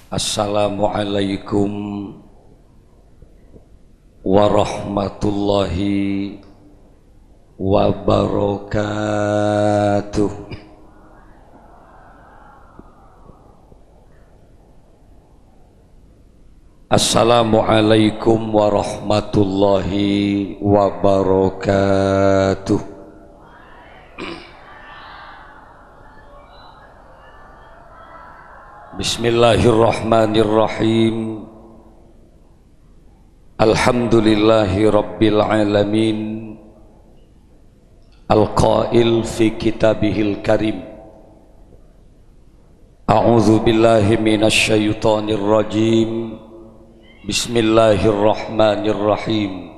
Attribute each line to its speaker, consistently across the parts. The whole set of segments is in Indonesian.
Speaker 1: Assalamualaikum warahmatullahi wabarakatuh. Assalamualaikum warahmatullahi wabarakatuh. Bismillahirrahmanirrahim. Alhamdulillahi rabbil alamin. Al-qail fi kitabihil karim. A'udzu billahi minasy syaithanir rajim. Bismillahirrahmanirrahim.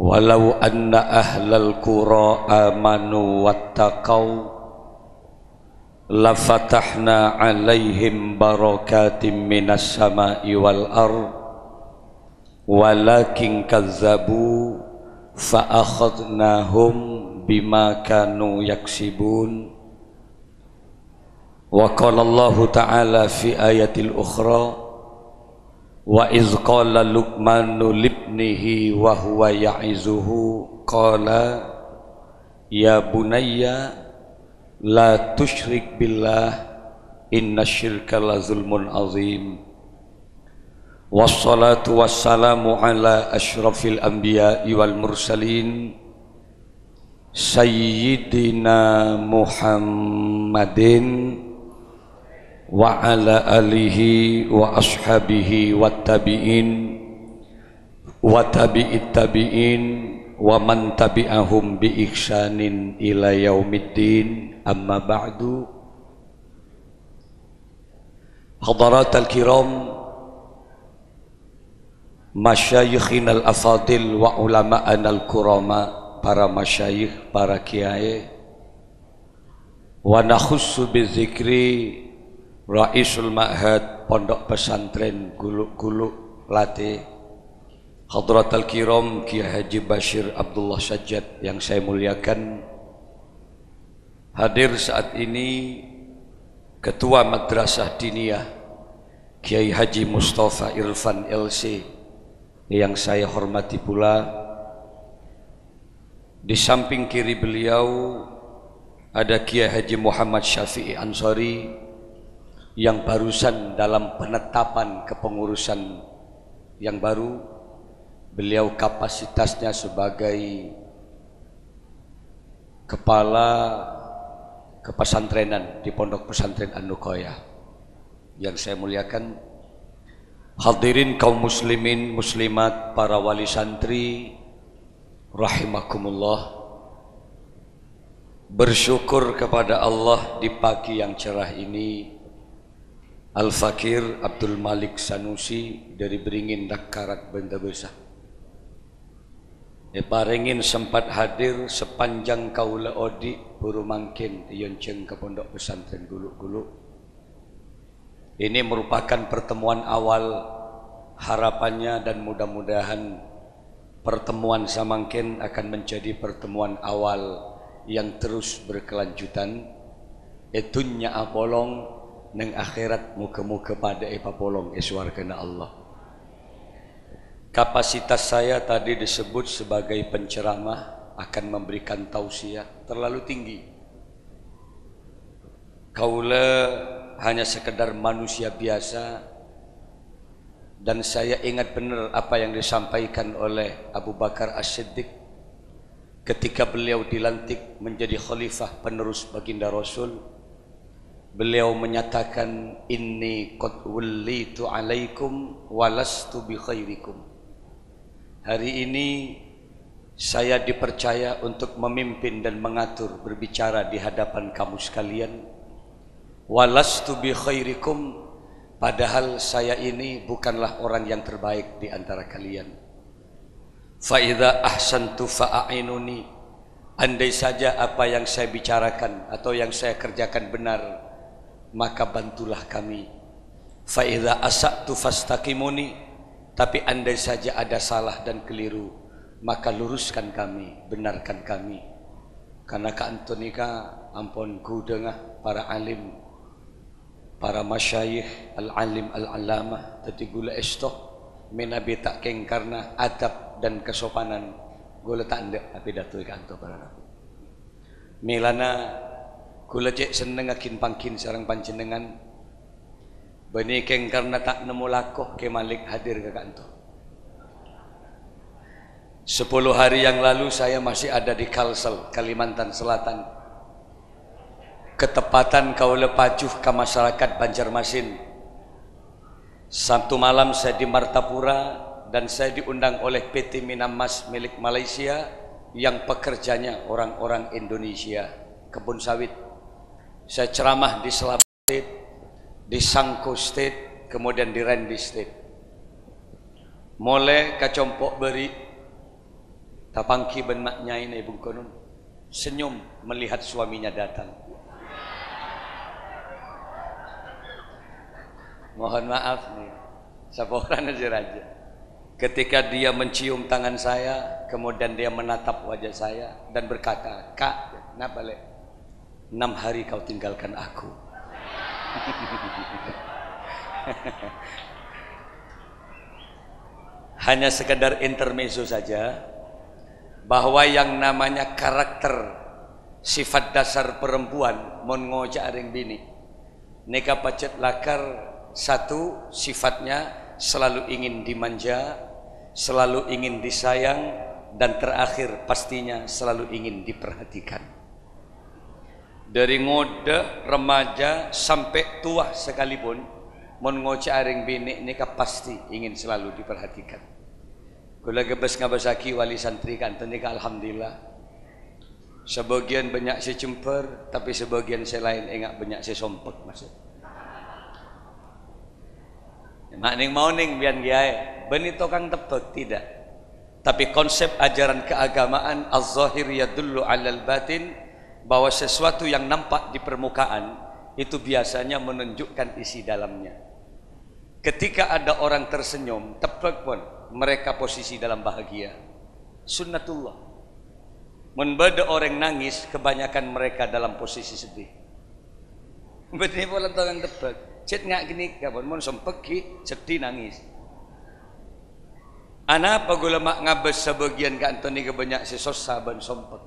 Speaker 1: Walau anna ahlal qura amanu wattaqau lafatahna alaihim barakatim minas sama'i wal ard walakin kazzabu fa akhadnahum bima kanu yaksibun. Wa qala Allah ta'ala fi ayatil ukhra wa iz qala Luqmanu libnihi wa huwa ya'izuhu qala ya bunayya la tusyrik billah innasyirka la zulmun azim. Wassalatu wassalamu ala asyrafil anbiya'i wal mursalin sayyidina Muhammadin wa ala alihi wa ashabihi wat tabi'in wa tabi'it tabi'in wa man tabi'ahum bi ihsanin ila yaumiddin. Amma ba'du. Hadaratal kiram, masyayikhina al-afadil wa ulama'ana al-kurama, para masyayikh, para kiai. Wa nakhussu bizikri Raisul Ma'had Pondok Pesantren Guluk-Guluk Late, Hadratal Kiram Kiai Haji Bashir Abdullah Sajjad yang saya muliakan. Hadir saat ini Ketua Madrasah Diniyah Kiai Haji Mustafa Irfan LC yang saya hormati pula. Di samping kiri beliau ada Kiai Haji Muhammad Syafi'i Ansori yang barusan dalam penetapan kepengurusan yang baru. Beliau kapasitasnya sebagai kepala kepesantrenan di Pondok Pesantren An-Nuqayah yang saya muliakan. Hadirin kaum muslimin muslimat, para wali santri rahimakumullah. Bersyukur kepada Allah di pagi yang cerah ini. Al-Fakir Abdul Malik Sanusi dari Beringin Dakarat Benda Besar parengin sempat hadir sepanjang kaula odi buru mangkin yonceng ke Pondok Pesantren Guluk-Guluk. Ini merupakan pertemuan awal, harapannya dan mudah-mudahan pertemuan samangkin akan menjadi pertemuan awal yang terus berkelanjutan. Etunya apolong neng akhirat muka-muka pada epapolong eswargana Allah. Kapasitas saya tadi disebut sebagai penceramah, akan memberikan tausiah terlalu tinggi. Kaula hanya sekedar manusia biasa, dan saya ingat benar apa yang disampaikan oleh Abu Bakar As-Siddiq ketika beliau dilantik menjadi khalifah penerus baginda Rasul. Beliau menyatakan, inni qad wallitu alaikum walastu bi khairikum. Hari ini saya dipercaya untuk memimpin dan mengatur, berbicara di hadapan kamu sekalian. Walastu bi khairikum, padahal saya ini bukanlah orang yang terbaik di antara kalian. Fa idza ahsantu fa'inuni, andai saja apa yang saya bicarakan atau yang saya kerjakan benar, maka bantulah kami. Fa idza asa'tu fastaqimuni, tapi andai saja ada salah dan keliru, maka luruskan kami, benarkan kami. Karena ka antonika ampun ku dengah para alim para masyayikh al-alim al-alama tadi gula estoh menabi tak keng karena adab dan kesopanan gula tak ndek tapi datu kanto para nabi milana gula cek seneng akin pangkin sarang panjenengan bani keng karena tak nemu lakoh ke Malik hadir ke kanto 10 hari yang lalu saya masih ada di Kalsel, Kalimantan Selatan. Ketepatan kaula pajuh ke masyarakat Banjarmasin. Sabtu malam saya di Martapura dan saya diundang oleh PT Minammas milik Malaysia yang pekerjanya orang-orang Indonesia, kebun sawit. Saya ceramah di Selatan State, di Sangko State, kemudian di Randy State. Mulai kacompok beri tapangki ben maknya ini ibu konun senyum melihat suaminya datang. Mohon maaf nih, saporan aja raja. Ketika dia mencium tangan saya, kemudian dia menatap wajah saya dan berkata, "Kak, kenapa le? 6 hari kau tinggalkan aku." Hanya sekedar intermezzo saja. Bahwa yang namanya karakter sifat dasar perempuan mon ngojak ring bini neka pacet lakar satu sifatnya selalu ingin dimanja, selalu ingin disayang, dan terakhir pastinya selalu ingin diperhatikan. Dari ngode remaja sampai tua sekalipun mon ngojak ring bini neka pasti ingin selalu diperhatikan. Kula gebes ngabasaki wali santri kanten nika alhamdulillah. Sebagian banyak si cemper, tapi sebagian saya lain enggak banyak si sompek maksud. Mak ning mau ning bian giai, beni tokang tebek tidak. Tapi konsep ajaran keagamaan az-zahir yadullu 'alal batin, bahwa sesuatu yang nampak di permukaan itu biasanya menunjukkan isi dalamnya. Ketika ada orang tersenyum, tebek pun mereka posisi dalam bahagia. Sunnatullah. Membeda orang nangis, kebanyakan mereka dalam posisi sedih. Beni pola tangan tebak. Cet ngak gini kapan mon sempek ki sedih nangis. Ana pagula mak ngabes sebagian ka antoni kebanyak sesos saban sempek.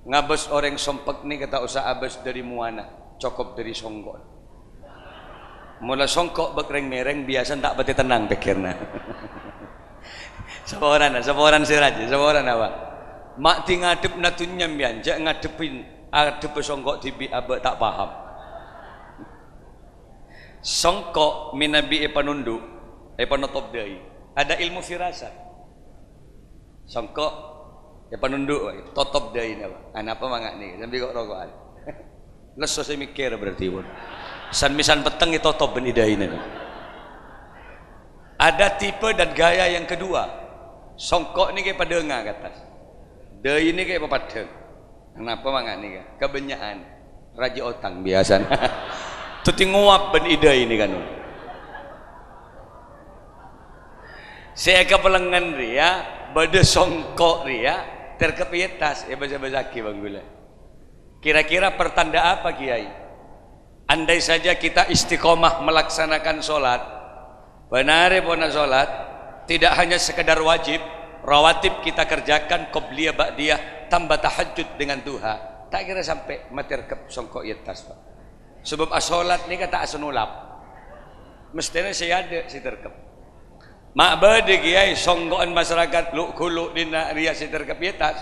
Speaker 1: Ngabes orang sempek ni kata usah abes dari muana, cukup dari songgol. Mula songkok bekreng mereng biasa tak beti tenang pikirna. Seporan si raja, seporan apa? Mak ti ngadep natunya bianja ngadepin adep songkok tibi abek tak paham. Songkok minabi panundu, panotop deui. Ada ilmu firasat. Songkok panundu totop deui apa? Apa mangak ni? Sampai kok rokokan. Leso saya mikir berarti pun. San-misan peteng itu top ben idai ini. Ada tipe dan gaya yang kedua. Songkok ni kayak padengah ke atas. Deui ini kayak papadeng. Kenapa mangak ni? Kebenyaan. Raja otang biasa. Tuti nguap ben idai ini kan. Saya kepelengan ria, bade songkok ria, terkepietas ya baca-baca Bang Gula. Kira-kira pertanda apa Kiai? Andai saja kita istiqomah melaksanakan sholat, benar pona sholat, tidak hanya sekedar wajib, rawatib kita kerjakan, qobliyah ba'diyah, tambah tahajud dengan duha, tak kira sampai materkep songkok yetas Pak. Sebab sholat ni kata asunulap, mestinya saya ada si terkep. Mak bade kiai songgoan masyarakat lu kuluk dina ria si terkep yetas,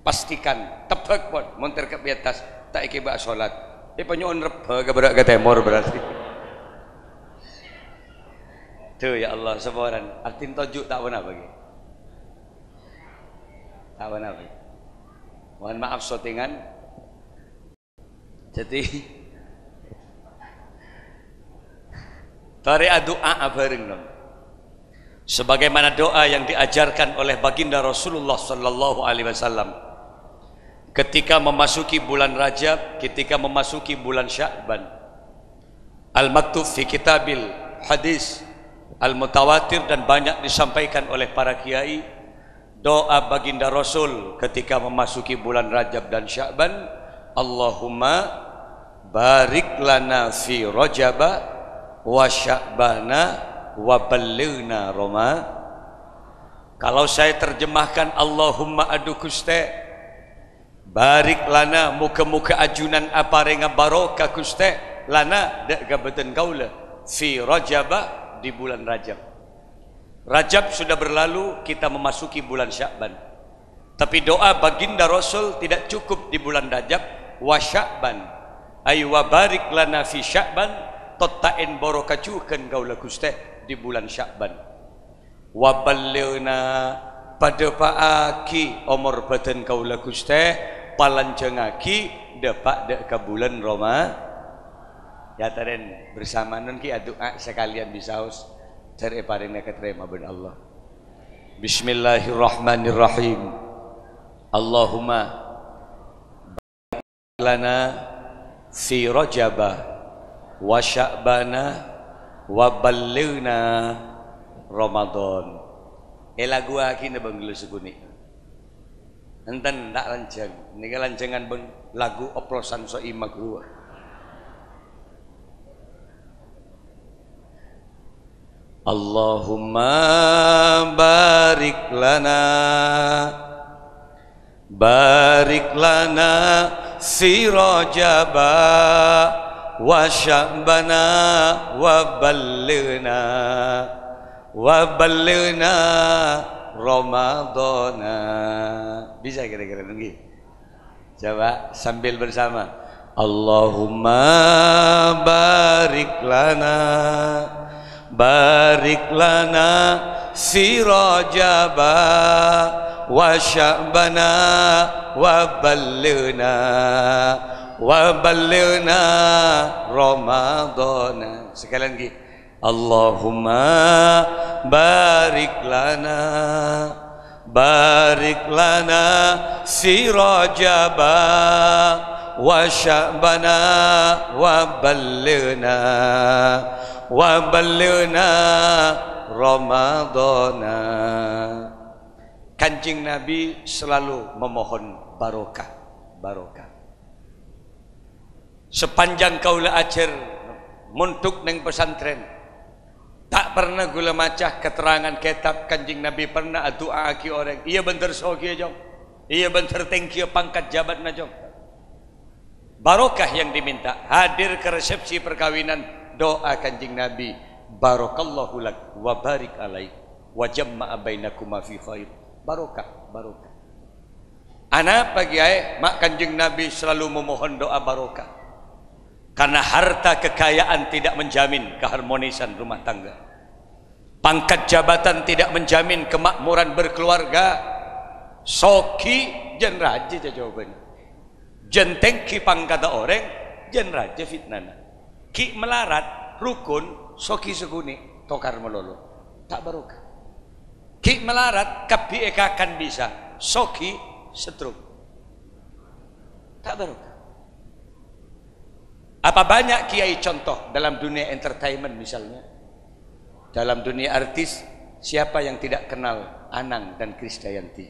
Speaker 1: pastikan tebak pun mun terkep yetas tak ikiba sholat. Penyon reba ke temor berarti. Tuh ya Allah seporan. Artin tojuk tak pernah bagi. Tak pernah bagi. Mohon maaf sotingan. Jadi tari doa bareng dong. Sebagaimana doa yang diajarkan oleh baginda Rasulullah sallallahu alaihi wasallam. Ketika memasuki bulan Rajab, ketika memasuki bulan Sya'ban, al-maktub fi kitabil hadis al-mutawatir dan banyak disampaikan oleh para kiai, doa baginda Rasul ketika memasuki bulan Rajab dan Sya'ban, Allahumma barik lana fi Rajaba wa Sya'bana wa ballighna Roma. Kalau saya terjemahkan, Allahumma adu Guste barik lana, muka-muka ajunan apa renga barokah Guste lana dak gabetan kaula fi Rajaba, di bulan Rajab. Rajab sudah berlalu, kita memasuki bulan Sya'ban. Tapi doa baginda Rasul tidak cukup di bulan Rajab. Wa Sya'ban ay wa barik lana fi Sya'ban, totain borokacukeun kaula Guste di bulan Sya'ban. Wa ballighna pada paaki omor badan kaula Guste palanjengaki depak dek ke bulan Roma. Ya taren bersama nun ki doa sekalian bisaos cari paringna keterima ben Allah. Bismillahirrahmanirrahim. Allahumma barik lana fi Rajaba wa Sya'bana wa ballighna Ramadan. Lagu aki na bang seguni. Enten tak lanceng. Niki lancengan bang lagu oplosan so imak gua. Allahumma barik lana fi Rajaba wa Sya'bana wa ballighna Ramadana. Bisa kira-kira nunggu? Coba sambil bersama. Allahumma barik lana fi Rajaba wa Sya'bana wa ballighna Ramadana. Sekali lagi. Allahumma barik lana fi Rajaba wa Sya'bana wa ballighna Ramadana. Kanjeng Nabi selalu memohon barokah. Sepanjang kaula ajar muntuk neng pesantren, tak pernah gula macah keterangan kitab Kanjeng Nabi pernah doa aki orang. Iya bentar soki jong. Iya bentar tengki pangkat jabat na jong. Barokah yang diminta. Hadir ke resepsi perkawinan, doa Kanjeng Nabi, barakallahu lak wa barik alaik wa jamma'a bainakuma fi khair. Barokah. Anak pagi mak Kanjeng Nabi selalu memohon doa barokah. Karena harta kekayaan tidak menjamin keharmonisan rumah tangga. Pangkat jabatan tidak menjamin kemakmuran berkeluarga. Soki jen raja jawabannya. Jenteng ki pangkata orang, jen raja fitnana. Ki melarat, rukun, soki seguni, tokar melolo. Tak barokah. Ki melarat, kapi eka akan bisa. Soki setruk. Tak barokah. Apa banyak kiai contoh dalam dunia entertainment misalnya. Dalam dunia artis, siapa yang tidak kenal Anang dan Krisdayanti?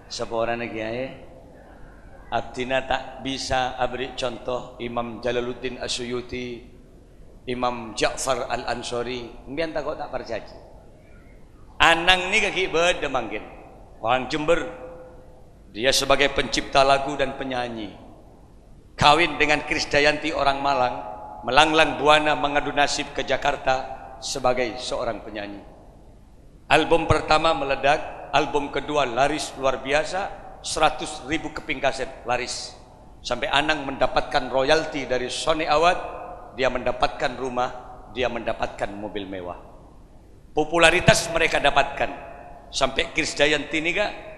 Speaker 1: Seorang kiai abdina tak bisa abri contoh Imam Jalaluddin Asyuyuti, Imam Ja'far Al-Ansori, mbian tak kok tak percaya. Anang ni kaki beda mangkin. Orang Jember, dia sebagai pencipta lagu dan penyanyi. Kawin dengan Krisdayanti orang Malang, melanglang buana mengadu nasib ke Jakarta sebagai seorang penyanyi. Album pertama meledak, album kedua laris luar biasa, 100.000 keping kaset laris. Sampai Anang mendapatkan royalti dari Sony Award, dia mendapatkan rumah, dia mendapatkan mobil mewah. Popularitas mereka dapatkan sampai Krisdayanti ini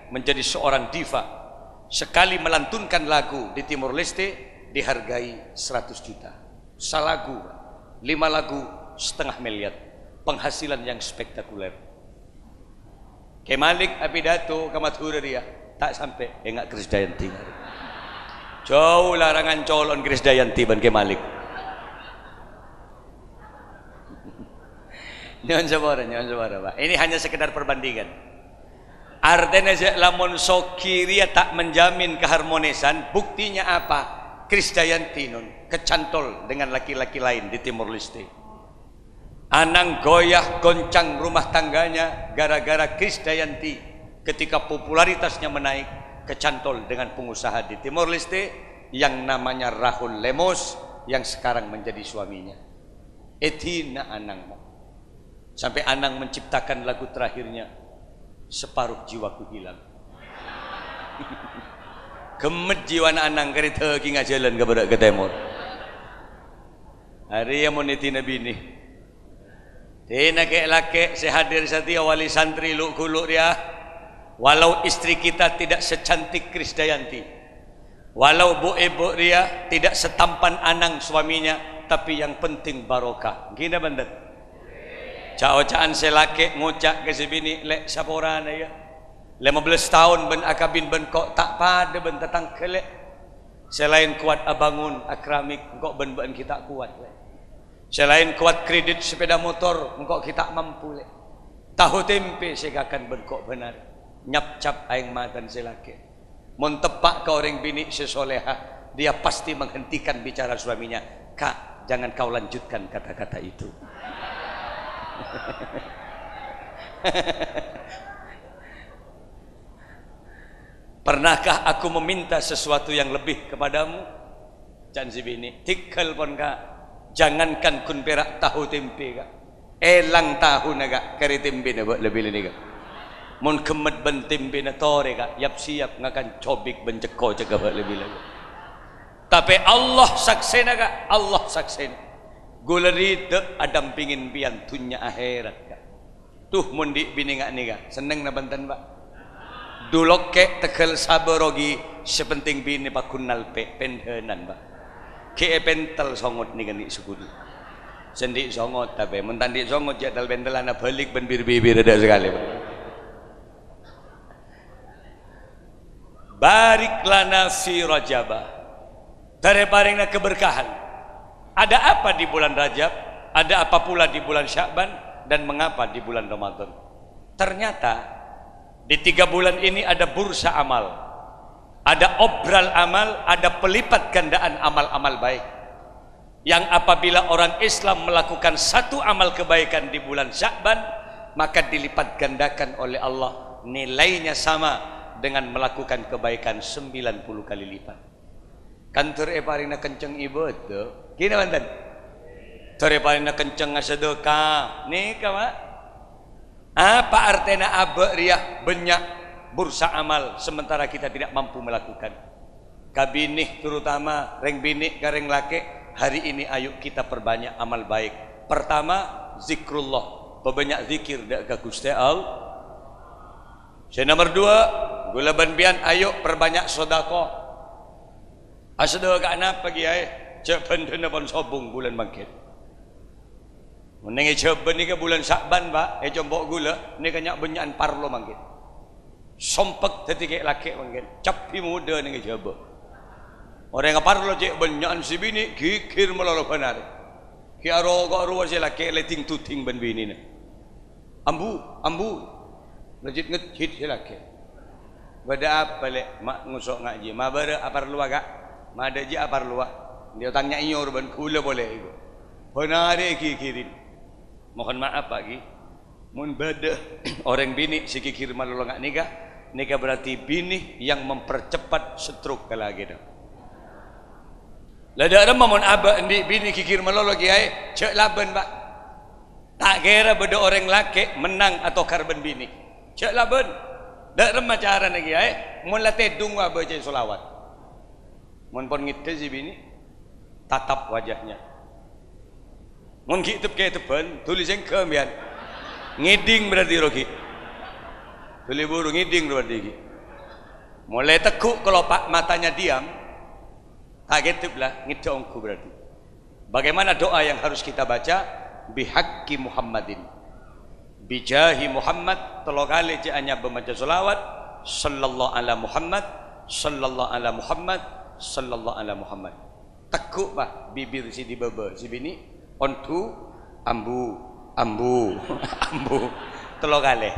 Speaker 1: menjadi seorang diva. Sekali melantunkan lagu di Timur Leste dihargai 100 juta. Salagu 5 lagu 500 miliar. Penghasilan yang spektakuler. Kemalik apidato kamathura dia tak sampai enggak Krisdayanti. Jauh larangan colon Krisdayanti ban Kemalik. Nyon sabara Pak. Ini hanya sekedar perbandingan. Artinya lamun sokiria tak menjamin keharmonisan, buktinya apa? Krisdayanti nun kecantol dengan laki-laki lain di Timor Leste. Anang goyah goncang rumah tangganya gara-gara Krisdayanti ketika popularitasnya menaik kecantol dengan pengusaha di Timor Leste yang namanya Rahul Lemos yang sekarang menjadi suaminya. Etina Anang sampai Anang menciptakan lagu terakhirnya, separuh jiwaku hilang. Gemet jiwa Anang kari teuki ngajalan ke barat ke timur. Hari yang moniti nabi ni. Tina ke laki sehadir setia wali santri luk kuluk dia. Walau istri kita tidak secantik Krisdayanti, walau bu ibu dia tidak setampan Anang suaminya, tapi yang penting barokah. Gina bandet. Cak-caan selake ngocak ke sebini lek saporana ya. 15 tahun ben akabin ben kok tak pada ben tetang kelek. Selain kuat abangun akramik kok ben kita kuat lek. Selain kuat kredit sepeda motor engkau kita mampu lek. Tahu tempe segakan ben kok benar. Nyap cap aing matan selake. Mun tepak ke orang bini sesoleha, dia pasti menghentikan bicara suaminya. Kak, jangan kau lanjutkan kata-kata itu. Pernahkah aku meminta sesuatu yang lebih kepadamu? Jangan si bini tikal pun kak. Jangankan kun perak tahu tempe kak, elang tahu naga kari tempe na lebih ni kak. Mun kemet ben tempe na tore kak, yap siap ngakan cobik ben ceko cekak lebih lagi. Tapi Allah saksena kak, Allah saksena. Guleri de adam pingin pian tunya akhirat kak. Tuh mundi bini ngak ni kak, seneng na banten pak. Dulok ke tekel sabarogi sepenting bini pak kunal pe penhenan pak. Ke pentel songot ni kan di sukudi. Sendi songot tapi mentandi songot jadal pentelana balik ben bir-bir ada sekali pak. Barik lana fi Rajabah. Tareparingna keberkahan. Ada apa di bulan Rajab? Ada apa pula di bulan Sya'ban? Dan mengapa di bulan Ramadan? Ternyata di 3 bulan ini ada bursa amal, ada obral amal, ada pelipat gandaan amal-amal baik. Yang apabila orang Islam melakukan satu amal kebaikan di bulan Sya'ban, maka dilipat gandakan oleh Allah, nilainya sama dengan melakukan kebaikan 90 kali lipat. Kantor parina kenceng ibadah. Gini mantan. Kantor parina kenceng sedekah. Nih kawan. Apa artinya abek riah banyak bursa amal sementara kita tidak mampu melakukan. Kabinih terutama reng binik kareng laki, hari ini ayo kita perbanyak amal baik. Pertama zikrullah, perbanyak zikir dak ka Gusti Allah. Yang nomor 2, gula banbian ayo perbanyak sedekah. Sedekah napa kiai? Cek pendena pon sobung bulan bangkit. Menengi coba ni ke bulan Sya'ban pak, combok gula, ni kanyak banyakan parlo mangkit. Sompek ketika laki mangkit, capi muda ni coba. Orang yang parlo cek banyakan si bini, kikir melolo benar. Kiaro kok ruas si laki leting tuting ben bini ni. Ambu, legit ngehit si laki. Bada apa lek mak ngusok ngaji, ma bada apar luar kak, ma ada je apar luar. Dia tanya inyor ben kula boleh itu. Benar kikirin. Mohon maaf Pak Ki, mun bada orang bini si kikir malolo ngak nikah berarti bini yang mempercepat stroke lagi dah. Lada ada mohon abah ndi bini kikir malolo kiai cek laban Pak. Tak kira beda orang laki menang atau karban bini. Cek laban. Dak remah cara ni kiai, mun latih dung abah cek solawat. Mun pon ngite si bini tatap wajahnya. Mun kita pakai tepan, tulis yang kemian, ngiding berarti roki, tulis burung ngiding berarti. Mulai tekuk kalau pak matanya diam, tak gitu lah, ngidongku berarti. Bagaimana doa yang harus kita baca? Bihaqqi Muhammadin, bijahi Muhammad, telo kali hanya membaca selawat, sallallahu ala Muhammad, sallallahu ala Muhammad, sallallahu ala Muhammad. Tekuk pak bibir si di bebe si bini. Ontu ambu telo kali.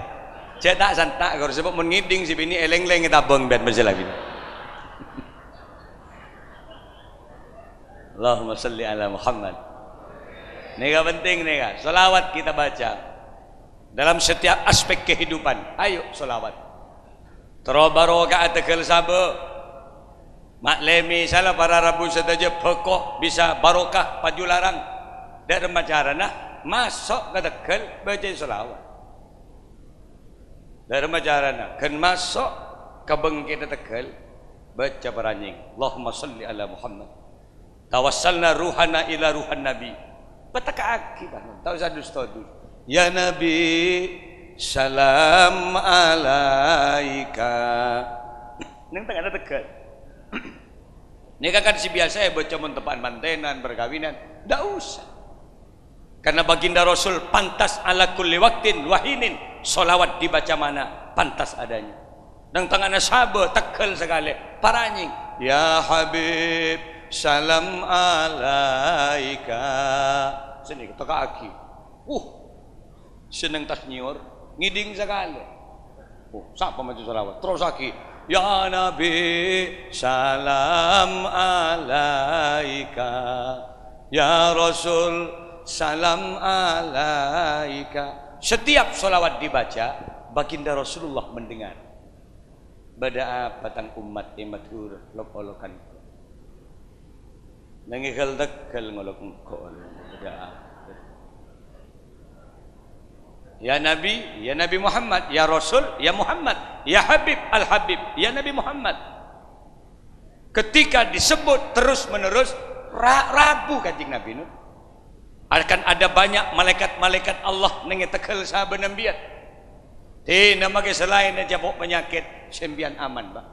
Speaker 1: Cek tak santak kalau sebab mengiding si bini eleng-leng kita bang dan berjalan bini. Allahumma salli ala Muhammad. Nega penting nega, solawat kita baca dalam setiap aspek kehidupan. Ayo solawat. Terobaroka atekel sabe. Maklemi salah para rabu setaja pekoh bisa barokah pajularang. Dari macarana masuk ke tekel baca solawat. Dari macarana kan masuk ke bengkit tekel baca peranjing. Allahumma salli ala Muhammad. Tawassalna ruhana ila ruhan Nabi. Petaka akibat. Tahu sadu stadu. Ya Nabi, salam alaika. Neng tengah ada tegal. Ini kan si biasa ya baca mentepaan mantenan, berkawinan. Tidak usah. Karena baginda Rasul pantas ala kulli waktin wahinin. Solawat dibaca mana? Pantas adanya. Neng tengah sahabat tegal sekali. Paranying. Ya Habib, salam alaika. Sini kita kaki. Seneng tas nyiur, ngiding sekali. Siapa maju salawat? Terus lagi. Ya Nabi, salam alaika. Ya Rasul, salam alaika. Setiap salawat dibaca, baginda Rasulullah mendengar. Bada apa tang umat imatur lok-olokan. Nangikal dekal ngolok engko. Ya Nabi Muhammad, ya Rasul, ya Muhammad, ya Habib, Al-Habib, ya Nabi Muhammad. Ketika disebut terus menerus ragu kanjeng Nabi nu. Akan ada banyak malaikat-malaikat Allah nengi tekel sahabat Nabi. Tina make selain aja bawa penyakit sembian aman, Pak.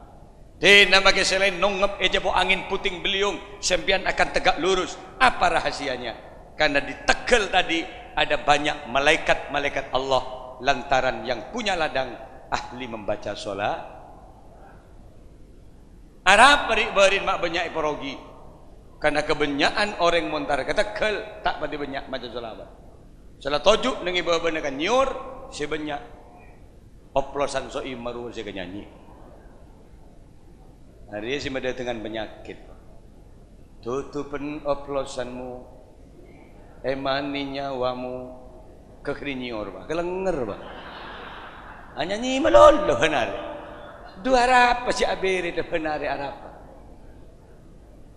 Speaker 1: Tina make selain nongep aja bawa angin puting beliung sembian akan tegak lurus. Apa rahasianya? Karena di tekel tadi ada banyak malaikat-malaikat Allah lantaran yang punya ladang ahli membaca sholat. Arab berin mak banyak iporogi karena kebanyakan orang montar kata kel tak pada banyak baca sholat. Salah tojuk nengi bawa kan nyur sebanyak oplosan soi maru saya nyanyi. Hari ini masih dengan penyakit. Tutupan oplosanmu. Emani nyawamu kekerinyor Pak, kelenger Pak. Hanya nyi melolo benar. Dua apa si abiri de benar Arab.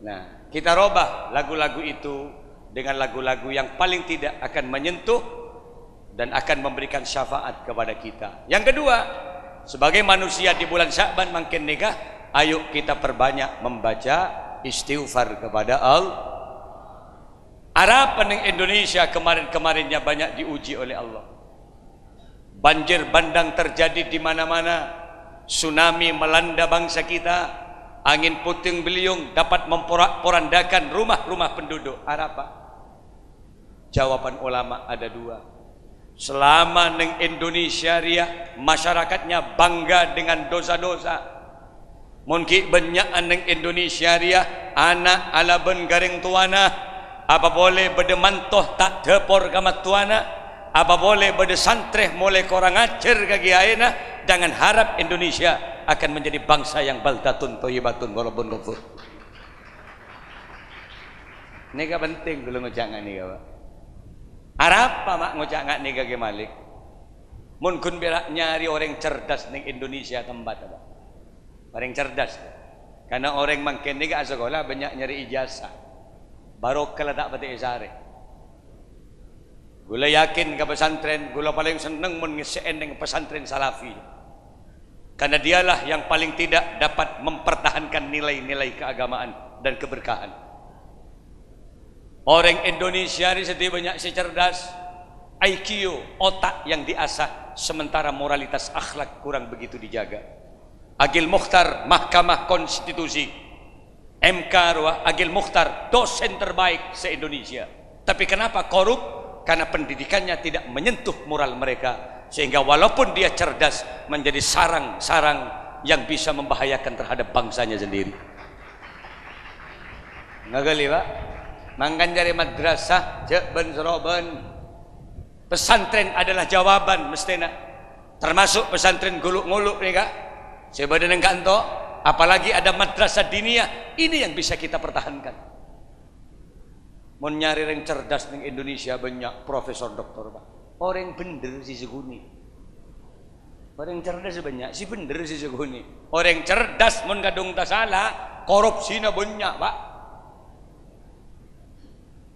Speaker 1: Nah, kita robah lagu-lagu itu dengan lagu-lagu yang paling tidak akan menyentuh dan akan memberikan syafaat kepada kita. Yang kedua, sebagai manusia di bulan Sya'ban makin nikah, ayo kita perbanyak membaca istighfar kepada Allah. Arab pening Indonesia kemarin-kemarinnya banyak diuji oleh Allah. Banjir bandang terjadi di mana-mana, tsunami melanda bangsa kita, angin puting beliung dapat memporak-porandakan rumah-rumah penduduk. Arab Pak? Jawaban ulama ada dua. Selama neng Indonesia ria masyarakatnya bangga dengan dosa-dosa. Mungkin banyak neng Indonesia ria anak ala ben garing tuana. Apa boleh bede mantoh tak depor kamat tuana? Apa boleh bede santreh mulai korang ajar kaki aina? Jangan harap Indonesia akan menjadi bangsa yang baldatun toyibatun walaupun kufur. Ini penting dulu ngujangan nih Pak. Arab apa mak ngujangan nih kaki Malik? Mun kun berak nyari orang cerdas nih Indonesia tempat apa? Orang cerdas. Karena orang makin nih gak sekolah banyak nyari ijazah. Baru keledak pati isare. Gula yakin ke pesantren, gula paling seneng mengiseen dengan pesantren salafi. Karena dialah yang paling tidak dapat mempertahankan nilai-nilai keagamaan dan keberkahan. Orang Indonesia ini sedih banyak si cerdas, IQ, otak yang diasah, sementara moralitas akhlak kurang begitu dijaga. Agil Mukhtar, Mahkamah Konstitusi. MK Agil Mukhtar dosen terbaik se-Indonesia. Tapi kenapa korup? Karena pendidikannya tidak menyentuh moral mereka, sehingga walaupun dia cerdas menjadi sarang-sarang yang bisa membahayakan terhadap bangsanya sendiri. Ngagali Pak? Mangkan dari madrasah cek ben seroben. Pesantren adalah jawaban mestinya. Termasuk pesantren guluk-nguluk nih Kak. Sebada neng kanto. Apalagi ada madrasah diniyah, ini yang bisa kita pertahankan. Mau nyari orang cerdas di Indonesia banyak profesor doktor Pak. Orang bener si seguni. Orang cerdas banyak si bener si seguni. Orang cerdas mun kadung tak salah, korupsinya banyak Pak.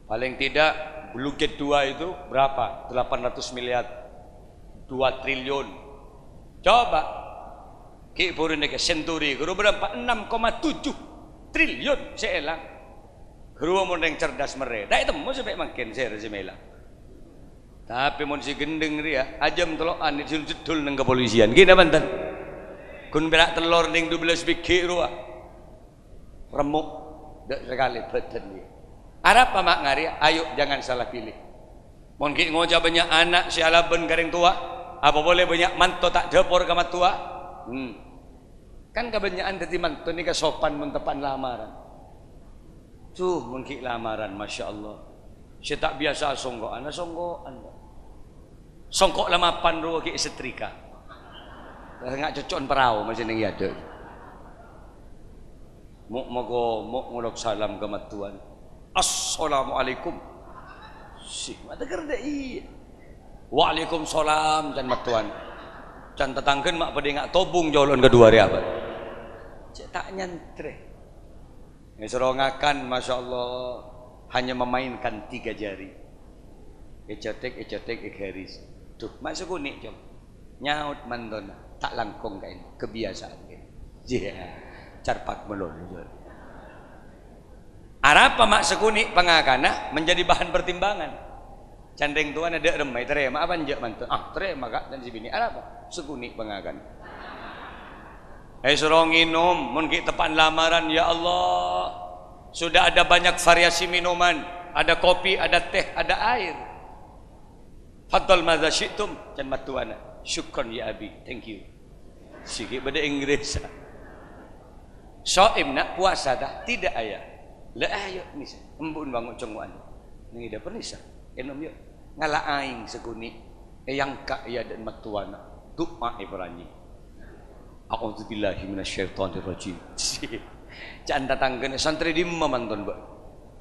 Speaker 1: Paling tidak Bluegate 2 itu berapa? 800 miliar. 2 triliun. Coba Ki Puruneke Senturi guru berapa? 6,7 triliun seelang. Guru mun yang cerdas mere. Dak temu sampai makin saya semela. Tapi mun si gendeng dia ajam telokan dijedul nang kepolisian. Gini mantan. Kun berak telur ning 12 biji ruah. Remuk dak sekali badan dia. Arab apa mak ngari? Ayo jangan salah pilih. Mun ki ngoja banyak anak si alaben garing tua, apa boleh banyak manto tak dapur ka tua? Kan kebanyakan dadi manto ni ka sopan mun tepan lamaran. Tuh mungkin lamaran, masya Allah. Saya tak biasa songgokan, songkok lamapan ruang ki setrika. Nggak cocok perahu macam ni ada. Muk ngolok salam ke matuan. Assalamualaikum. Si mata kerja iya. Waalaikumsalam dan matuan. Dan tetanggen mak pada ngak tobung jolon kedua dia apa? Cek tak nyantre. Serongakan masya Allah hanya memainkan 3 jari. Ecotek garis. Tuh masuk unik jom. Nyaut mandona tak langkong kain kebiasaan kain. Jia carpak melon. Arapa mak sekunik pengakana menjadi bahan pertimbangan. Candeng tuan ada remai terima apa njak mantu. Terima kak dan si bini arapa sekunik pengakana. Suruh nginum, mungkin tepan lamaran, ya Allah. Sudah ada banyak variasi minuman, ada kopi, ada teh, ada air. Fadl madza syi'tum, can matuana. Syukran ya abi, thank you. Sikit pada Inggris. Shaim nak puasa dah, tidak ayah. La ayo nisa, embun bangun congwan. Ni dah pernisa. Enom yo. Ngala aing sekuni, yang kak ya dan matuana. Doa Ibrani. A'udzubillahi minasyaitonirrajim. Jangan datangkan santri di memantun mbak.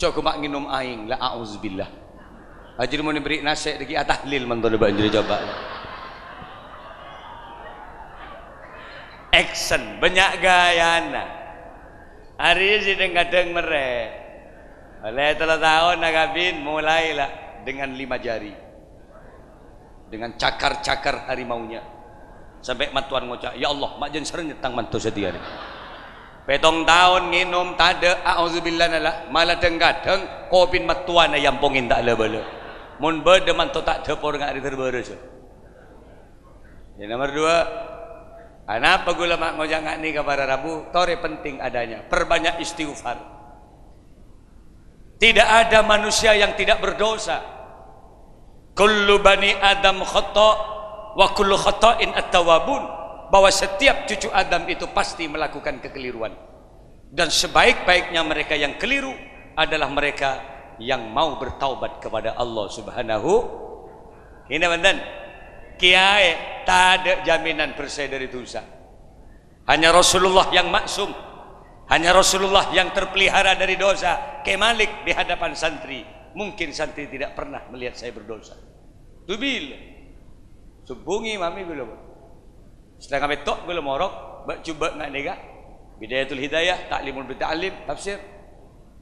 Speaker 1: Coba mak nginum aing la a'udzubillah. Ajir mau diberi nasihat lagi tahlil mantun mbak jadi coba. Action banyak gayana. Hari ini sedang kadang mereh. Oleh 3 tahun nagabin mulailah dengan 5 jari. Dengan cakar-cakar harimaunya. Sampai matuan ngocak, ya Allah, mak jen sering nyetang mantu setiap hari. 7 tahun nginum tada, auzubillah nala, malah denggadeng kopin matuan ayam pongin tak lebala. Mun berde mantu tak dapur ngak di terberes. Yang nomor 2, kenapa gula mak ngocak ngak ni kepada Rabu? Tore penting adanya, perbanyak istighfar. Tidak ada manusia yang tidak berdosa. Kullu bani Adam khata' wa kullu khata'in at-tawwabun, bahwa setiap cucu Adam itu pasti melakukan kekeliruan, dan sebaik-baiknya mereka yang keliru adalah mereka yang mau bertaubat kepada Allah Subhanahu. Ini mantan kiai tak ada jaminan bersih dari dosa. Hanya Rasulullah yang maksum, hanya Rasulullah yang terpelihara dari dosa. Kemalik di hadapan santri, mungkin santri tidak pernah melihat saya berdosa. Tubil subungi mami gula. Setelah kami tok gula morok, cuba ngak nega. Bidayatul Hidayah, Ta'limul Bita'lim, tafsir.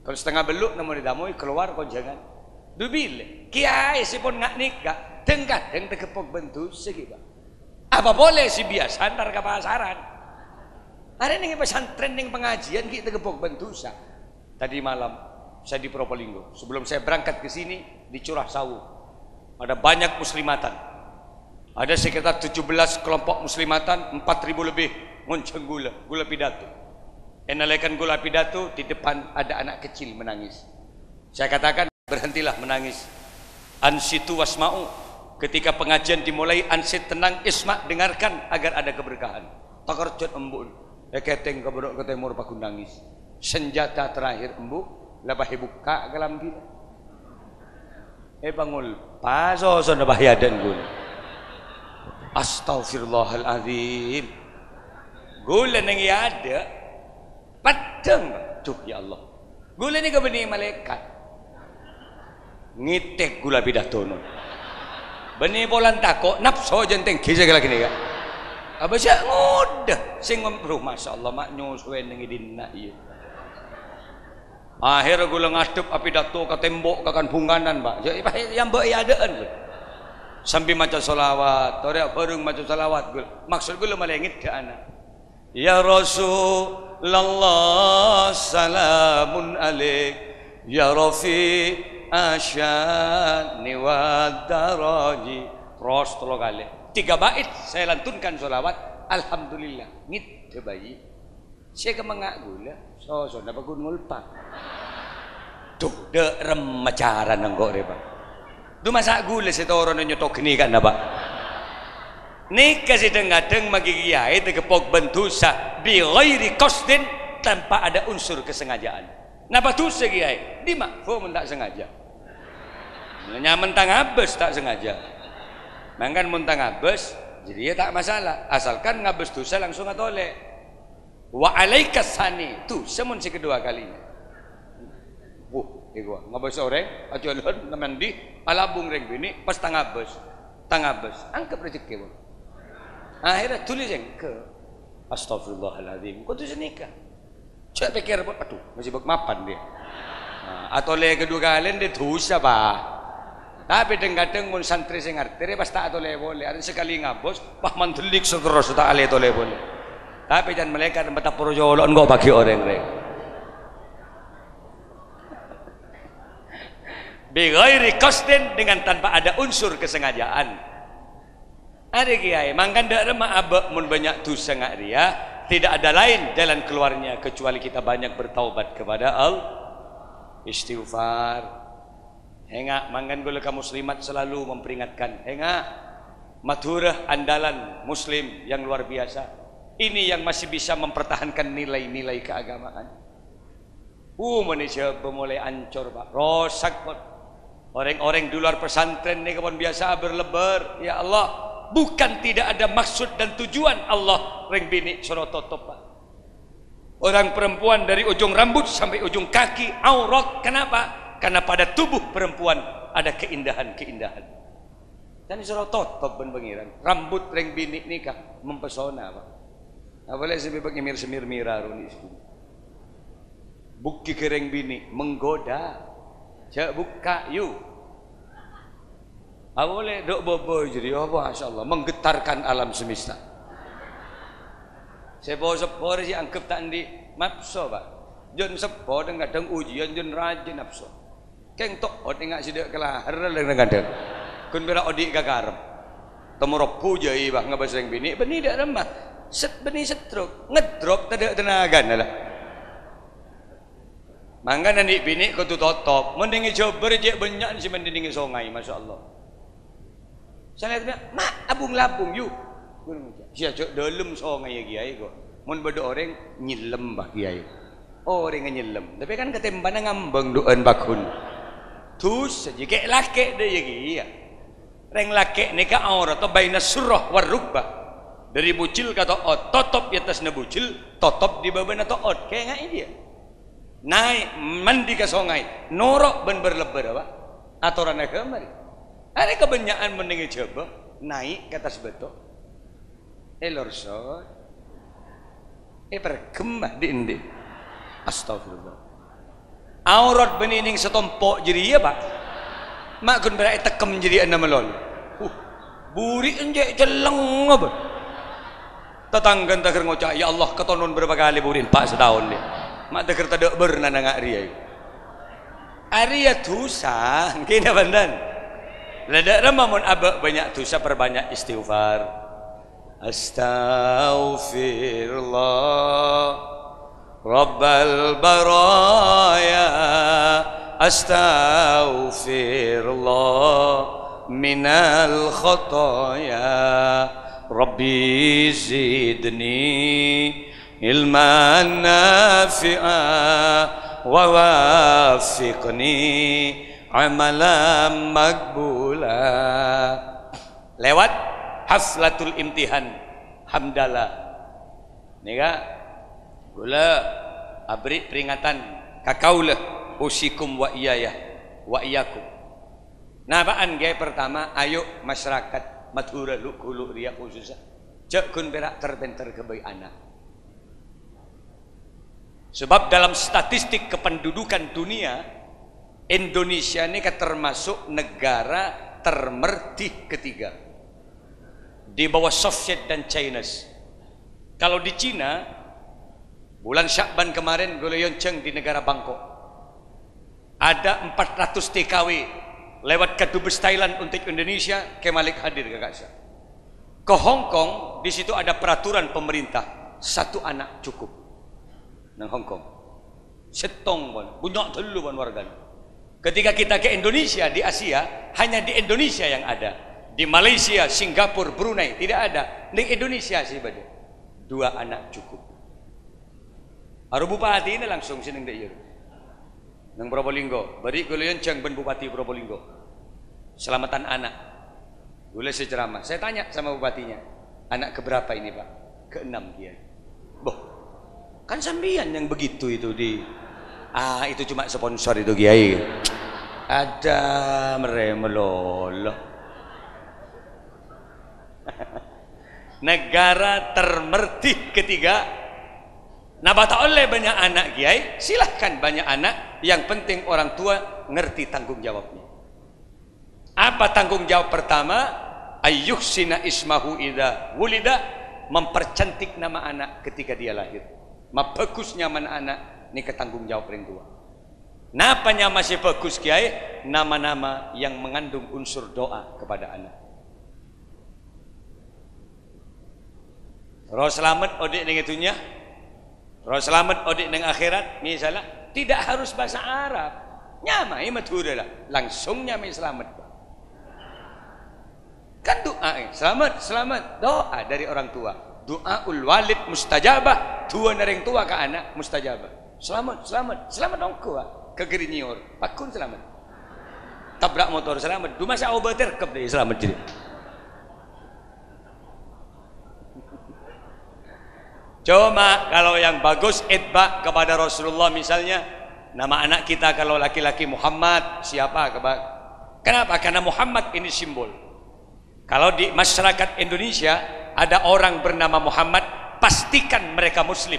Speaker 1: Kalau setengah beluk namun didamui keluar kau jangan. Dubil. Kiai si pun ngak nikah, tengkat yang terkepok bentuk segiba. Apa boleh si biasa antar ke pasaran. Ada nih pesantren yang pengajian kita terkepok bentuk sa. Tadi malam saya di Probolinggo. Sebelum saya berangkat ke sini di Curah Sawu. Ada banyak muslimatan. Ada sekitar 17 kelompok muslimatan, 4.000 lebih ngonceng gula pidato. Enalekan gula pidato, di depan ada anak kecil menangis. Saya katakan berhentilah menangis. Ansitu wasma'u. Ketika pengajian dimulai, ansit tenang, isma dengarkan agar ada keberkahan. Takarjot embun. Keteng keberok ke timur paku nangis. Senjata terakhir embu, labahi buka kelam kita. Bangul, paso sana bahayadan gula. Astaghfirullahaladzim. Gula nang ada padang. Tuh ya Allah. Gula ni kebenih malaikat. ngitek gula pidato no. Beni bolan takok nafsu jenteng kisah lagi nih kak. Apa sih ngodah sing ngomruh masyaallah mak nyusuin ning idina ieu. Akhir gula ngadep pidato ka tembok kakan bunganan Pak. Yang mbok adaan. Sambil maca selawat, toriak bareng maca selawat gula. Maksud gula malengit ke anak. Ya Rasulullah salamun alaik ya Rafi asyani wa daraji. Terus 3 kali. 3 bait saya lantunkan selawat. Alhamdulillah. Ngit bayi. Saya kemangak gula. So na bagun ngulpa. Tuh de remacaran nang kok Pak. Du masak gula setoro nyotok ni kan Pak. Nikah sedeng-adeng magi kiai tegepok bentusa bi ghairi qasdin tanpa ada unsur kesengajaan. Napa dosa kiai? Di makfum tak sengaja. Nyaman tang abes tak sengaja. Mangkan mun tang abes jadi ya tak masalah asalkan ngabes dosa langsung atoleh. Wa alaikas sani tu semun si kedua kalinya. Iku ngabes orang ajalon namandi alabung reng bini pas tangabes angkat rezeki pun akhirnya tulis yang ke astagfirullahaladzim kau tu senikah cak pikir apa aduh masih mapan dia atau le kedua kalian dia dosa bah tapi kadang mun santri sing ngerti pas tak atau le boleh ada sekali ngabos pah mantelik seterus tak ale atau le boleh tapi jangan mereka tempat perjolon kau bagi orang reng bighairi qasdin dengan tanpa ada unsur kesengajaan. Ada kiai mangkan dak remah abek mun banyak dosa ngak ria, tidak ada lain jalan keluarnya kecuali kita banyak bertaubat kepada Allah. Istighfar. Henga mangkan gula kaum muslimat selalu memperingatkan, henga maturah andalan muslim yang luar biasa. Ini yang masih bisa mempertahankan nilai-nilai keagamaan. Manusia mulai ancur Pak, rosak Pak. Orang-orang di luar pesantren ini kawan biasa berlebar. Ya Allah, bukan tidak ada maksud dan tujuan Allah reng bini suruh tutup Pak. Orang perempuan dari ujung rambut sampai ujung kaki aurat. Kenapa? Karena pada tubuh perempuan ada keindahan-keindahan. Dan suruh tutup ben pengiran. Rambut reng bini nikah mempesona Pak. Apalagi sebab semir-semir mirarun itu. Bukti kereng bini menggoda. Cak buka you. Boleh dok bobo jadi apa masyaallah menggetarkan alam semesta. Sepo-sepo si angkep tak di mapso Pak. Jon sepo dengan kadang ujian jon rajin nafsu. Keng tok odeng ngak sidak kelahar kadang. Kun bera odik gagarep. Temurop pujai Pak ngabas reng bini beni dak remah. Beni setruk ngedrop tak tenaga lah. Mangga nanti bini kau tu top, mendingi coba rejek banyak si mendingi songai, masya Allah. Saya lihat mak abung labung yuk, siapa cok dalam songai ya kiai kok, mun beda orang nyilem bah kiai, orang nyilem, tapi kan ketembana ngambang doan bakun, terus jika laki deh ya kiai, reng laki nikah aurat atau baina surah warrukbah, dari bucil kata ot, totop di atas bucil, totop di bawah atau ot, kayak nggak dia. Naik mandi ke sungai norok ben berlebar apa aturan agama ada kebanyakan mendingi coba naik ke atas beto lorsot perkemah di indi astagfirullah aurat benining setompok jadi ya Pak mak kun berai tekem jadi anda melol buri enjek celeng apa tetanggan tak ngocak ya Allah ketonon berapa kali burin Pak setahun dia mak deker tak bernana ngak ria Arya dosa kena bandan ledak ramamun abak banyak dosa perbanyak istighfar astaghfirullah rabbal baraya astaghfirullah minal khataya rabbi zidni ilman nafi'a wa wafiqni amalan makbula. Lewat haflatul imtihan hamdalah nika gula abri peringatan kakaulah usikum wa iyayah wa iyakum Nabaan gaya pertama, ayo masyarakat Madura Lukulu Ria khususnya cek kun berak terbenter kebaik anak. Sebab dalam statistik kependudukan dunia, Indonesia ini termasuk negara termerdih ketiga di bawah Soviet dan China. Kalau di Cina, bulan Syakban kemarin gue yonceng di negara Bangkok, ada 400 TKW lewat ke Dubes Thailand untuk Indonesia, Kemalik hadir ke Kaksa. Ke Hong Kong, di situ ada peraturan pemerintah, 1 anak cukup. Nang Hong Kong, setong pun, bunyak dulu pun warga. Ketika kita ke Indonesia di Asia, hanya di Indonesia yang ada. Di Malaysia, Singapura, Brunei tidak ada. Di Indonesia sih bade. 2 anak cukup. Aru bupati ini langsung sineng dek yur. Nang Probolinggo, beri kulian ceng ben bupati Probolinggo. Selamatan anak. Boleh seceramah. Saya tanya sama bupatinya, anak keberapa ini pak? Ke-6 dia. Boh, kan sambian yang begitu itu di. Itu cuma sponsor itu kiai. Ada meremelolo. Negara termerdih ketiga. Nah bata oleh banyak anak kiai, silahkan banyak anak. Yang penting orang tua ngerti tanggung jawabnya. Apa tanggung jawab pertama? Ayyuhsina ismahu idza wulida, mempercantik nama anak ketika dia lahir. Bagus nyaman anak, ini ketanggung jawab orang tua. Napanya masih bagus kiai? Nama-nama yang mengandung unsur doa kepada anak. Roh selamat odik dengan itunya, roh selamat odik dengan akhirat. Misalnya tidak harus bahasa Arab, nyamai Madura lah, langsung nyamai selamat. Kan doa, selamat, selamat, doa dari orang tua. Doaul walid mustajabah, dua nering tua ke anak mustajabah. Selamat, selamat, selamat dongku ke gerinyor, pakun selamat. Tabrak motor selamat, dua masa obat terkep deh selamat jadi. Cuma kalau yang bagus itba kepada Rasulullah misalnya, nama anak kita kalau laki-laki Muhammad, siapa? Kenapa? Karena Muhammad ini simbol. Kalau di masyarakat Indonesia ada orang bernama Muhammad, pastikan mereka Muslim.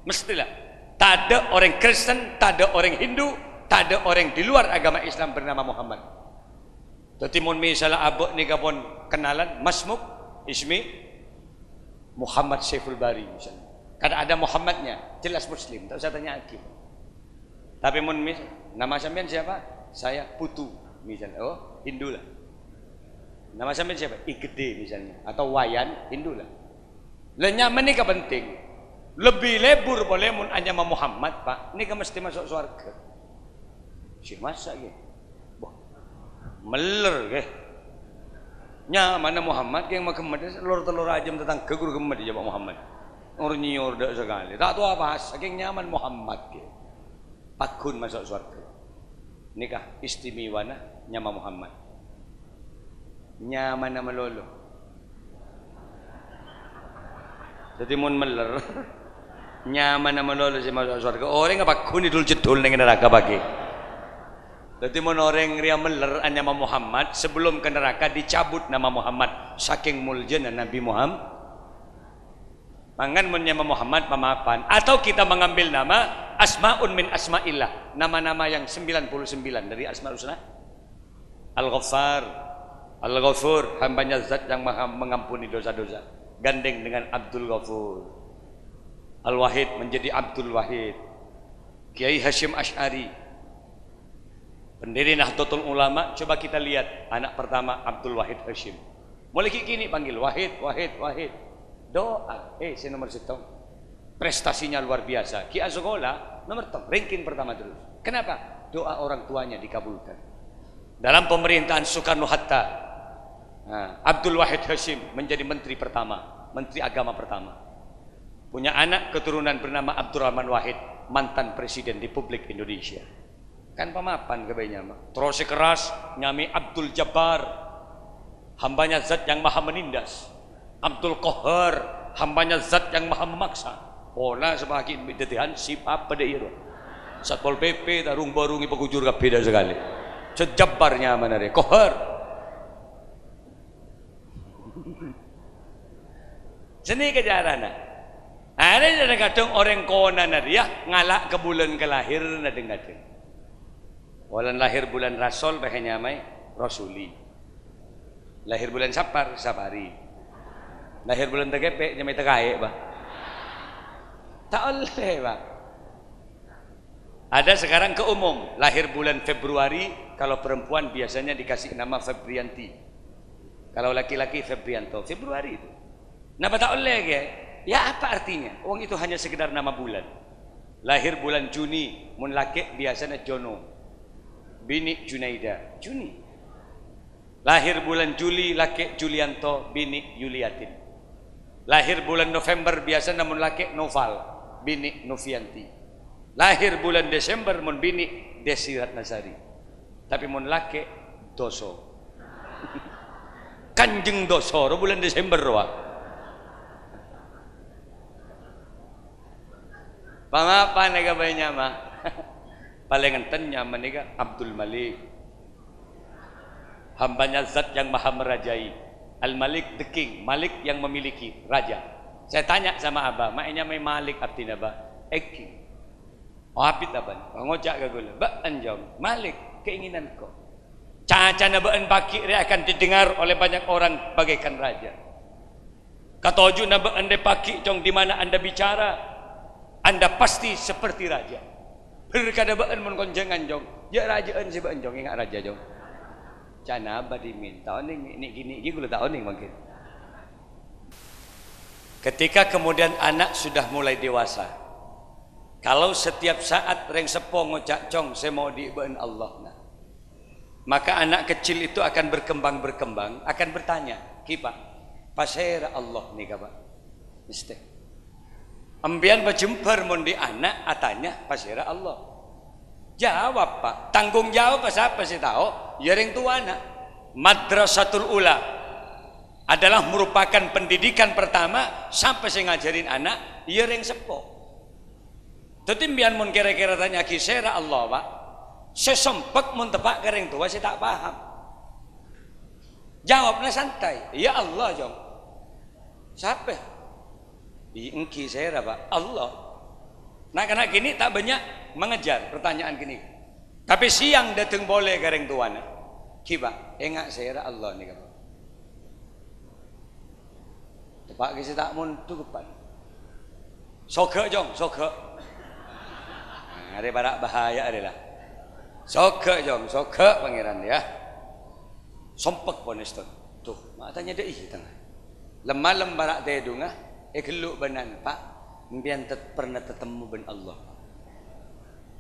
Speaker 1: Mestilah. Tak ada orang Kristen, tak ada orang Hindu, tak ada orang di luar agama Islam bernama Muhammad. Jadi mun misalnya abok ni kapon kenalan, Masmuk, Ismi, Muhammad Syaiful Bari misalnya. Karena ada Muhammadnya, jelas Muslim. Tak usah tanya lagi. Tapi mun nama sampean siapa? Saya Putu misalnya. Oh, Hindu lah. Nama sampean siapa? Igede misalnya. Atau Wayan, Hindu lah. Lenyaman ini penting. Lebih lebur boleh mun hanya Muhammad pak. Ini kan mesti masuk surga. Si masa gitu. Wah, meler ke. Nya mana Muhammad yang makan telur ajam tentang kegur gemad ya Pak Muhammad. Orang nyiur dak sekali. Tak tahu apa saking nyaman Muhammad ke. Pakun masuk surga. Nikah istimewana nyama Muhammad. Nyaman nama lolo. Jadi mun meler. Nyaman nama lolo si masuk surga. Orang apa kun idul jedul ning neraka bagi. Jadi mun orang ria meler nyama Muhammad sebelum ke neraka dicabut nama Muhammad saking muljana Nabi Muhammad. Mangan mun nyama Muhammad pamapan atau kita mengambil nama asmaun min asmaillah, nama-nama yang 99 dari Asmaul Husna. Al-Ghaffar, Al-Ghafur, hambanya zat yang maha mengampuni dosa-dosa. Gandeng dengan Abdul Ghafur. Al-Wahid menjadi Abdul Wahid. Kiai Hashim Asy'ari, pendiri Nahdlatul Ulama. Coba kita lihat anak pertama Abdul Wahid Hashim. Mulai kini panggil Wahid, Wahid, Wahid. Doa, si nomor 1. Prestasinya luar biasa. Ki Azogola nomor 1, ranking pertama terus. Kenapa? Doa orang tuanya dikabulkan. Dalam pemerintahan Soekarno Hatta, Abdul Wahid Hashim menjadi menteri pertama, menteri agama pertama. Punya anak keturunan bernama Abdurrahman Wahid, mantan presiden Republik Indonesia. Kan pemapan kebayanya mah. Terus keras nyami Abdul Jabbar, hambanya zat yang maha menindas. Abdul Qahar, hambanya zat yang maha memaksa. Pola sebagian bidatihan sip apa deh itu. Satpol PP tarung barungi pekujur beda sekali. Sejabbarnya mana dia kohar. Seni kejarana. Ada kadang orang kona dia ngalak ke bulan kelahir na dengar. Walan lahir bulan Rasul bahanya mai Rasuli. Lahir bulan Sapar Sapari. Lahir bulan Tegepe nyamai Tegae bah. Tak oleh bah. Ada sekarang ke umum lahir bulan Februari, kalau perempuan biasanya dikasih nama Febrianti, kalau laki-laki Febrianto. Februari itu. Napa tak oleh ya? Ya apa artinya? Uang itu hanya sekedar nama bulan. Lahir bulan Juni, mun laki biasanya Jono, bini Junaida, Juni. Lahir bulan Juli, laki Julianto, bini Yuliatin. Lahir bulan November biasanya mun laki Noval, bini Novianti. Lahir bulan Desember mun bini Desirat Nasari, tapi mun laki Doso. Kanjeng Doso bulan Desember wa. Pangapa nega bayanya mah? Paling enten nyaman nega Abdul Malik. Hambanya zat yang maha merajai. Al Malik the king, Malik yang memiliki raja. Saya tanya sama Abah, maknya mai Malik abdina ba? King. Oh apit apa? Ngojak ke gula. Ba anjong, Malik keinginan kau. Caca na baan baki dia akan didengar oleh banyak orang bagaikan raja. Katoju na baan de paki cong di mana Anda bicara, Anda pasti seperti raja. Berkada baan mun konjengan jong. Ya rajaan si baan jong ingat raja jong. Cana ba diminta oning ini gini gula tak oning mungkin. Ketika kemudian anak sudah mulai dewasa, kalau setiap saat reng sepo ngocak cong saya mau diibaan Allah nah. Maka anak kecil itu akan berkembang akan bertanya, "Kipa, pasera Allah nih Pak?" Mesti. Ambian berjumper mun di anak atanya pasera Allah. Jawab Pak, tanggung jawab siapa sih tahu? Ya reng tua anak. Madrasatul Ula adalah merupakan pendidikan pertama sampai saya ngajarin anak, ya reng sepo. Tetimbian mun kira-kira tanya kisera Allah Pak, sesempek mun tepak kering tua saya tak paham. Jawabnya santai, ya Allah jong. Siapa? Di engki saya Pak, Allah. Nah karena gini tak banyak mengejar pertanyaan gini. Tapi siang datang boleh kering tua nak. Kiba, enggak saya Allah nih Pak. Tepak kisah tak mun tukupan. Soke jong, soke. Ada barak bahaya adalah soke jong, soke pangeran ya. Sompek ponis tuh matanya deh tengah lemah lembarak tedung geluk benan Pak mbian pernah ketemu ben Allah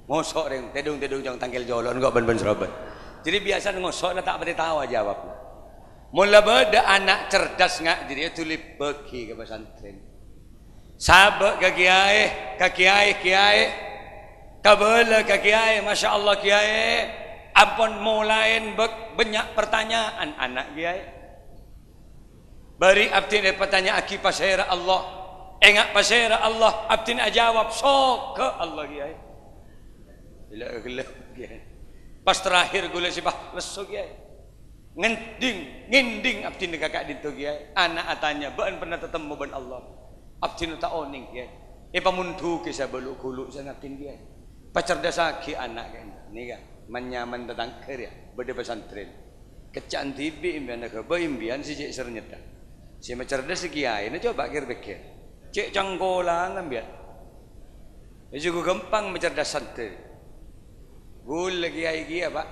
Speaker 1: ngosok reng tedung jong tangkel jolon kok ben serobet jadi biasa ngosok tak beritahu tahu jawab mula beda anak cerdas ngak jadi tulip bagi ke pesantren sabak ke kiai kabela ke kiai, masya Allah kiai, ampun mulain banyak pertanyaan anak kiai. Bari abdin pertanyaan aki pasera Allah, enggak pasera Allah, abdin jawab sok ke Allah kiai. Gila kiai. Pas terakhir gula sibah lesu kiai. Nginding abdin kakak ditu kiai. Anak atanya, ban pernah ketemu ban Allah. Abdin tak oning kiai. Pamuntu kisah beluk guluk sangat abdin kiai. Pacerdasaki anak kan ni kan menyaman tentang kerja berde pesantren kecan tibi imbian ke imbian si cik sernyeta si mecerdas kiai ini coba kir-bekir cik canggolang ambian ini juga gampang mecerdas santri gula kiai Pak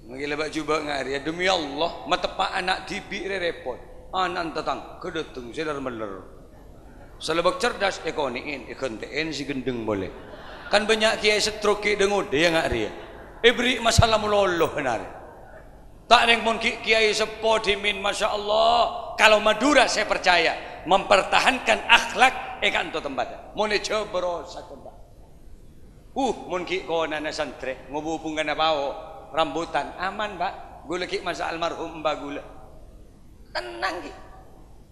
Speaker 1: menggila bak coba ngari demi Allah matepak anak tibi repot anak tetang kedetung sedar meler selebak cerdas ekoniin ikontein si gendeng boleh kan banyak kiai stroke dengo dia nggak ria ibri masalah muloloh benar tak ada yang kiai sepo dimin masya Allah kalau Madura saya percaya mempertahankan akhlak kan to tempat mau coba tempat mungkin kau nana santre ngubungkan apa rambutan aman Pak gula ki masa almarhum Mbak gula tenang ki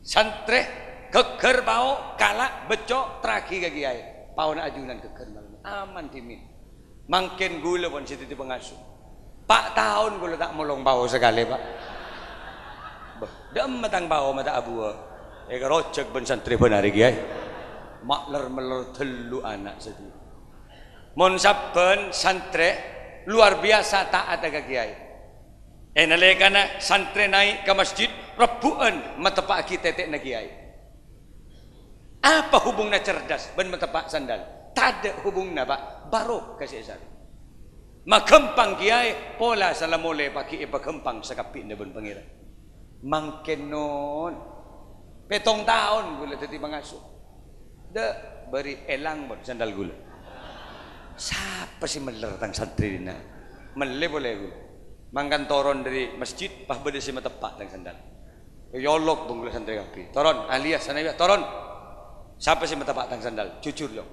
Speaker 1: santre keker bau kalak becok traki ke kiai pau na ajunan keker aman timin mangken gula pun situ pengasuh Pak tahun gula tak mulung bau sekali pak. Dem matang bau mata abu. Rojek ben santri benar kiai. Makler meler telu anak sedih. Mon saben santri luar biasa taat ke kiai. Nalekana santri naik ke masjid rebuan matepak tetek na kiai. Apa hubungnya cerdas ben matepak sandal? Tada hubungnya pak. Barok kasih sari. Makempang kiai pola salamole paki iba kempang sakapin na ben pangeran. Mangkenon petong tahun gula tadi mangasuh. De beri elang bon sandal gula. Siapa sih meler tang santri dina? Mele boleh gula. Mangkan toron dari masjid pah bede si matepak tang sandal. Yolok bung gula santri kapi. Toron alias sana ya toron. Siapa sih matepak tang sandal? Cucur lo.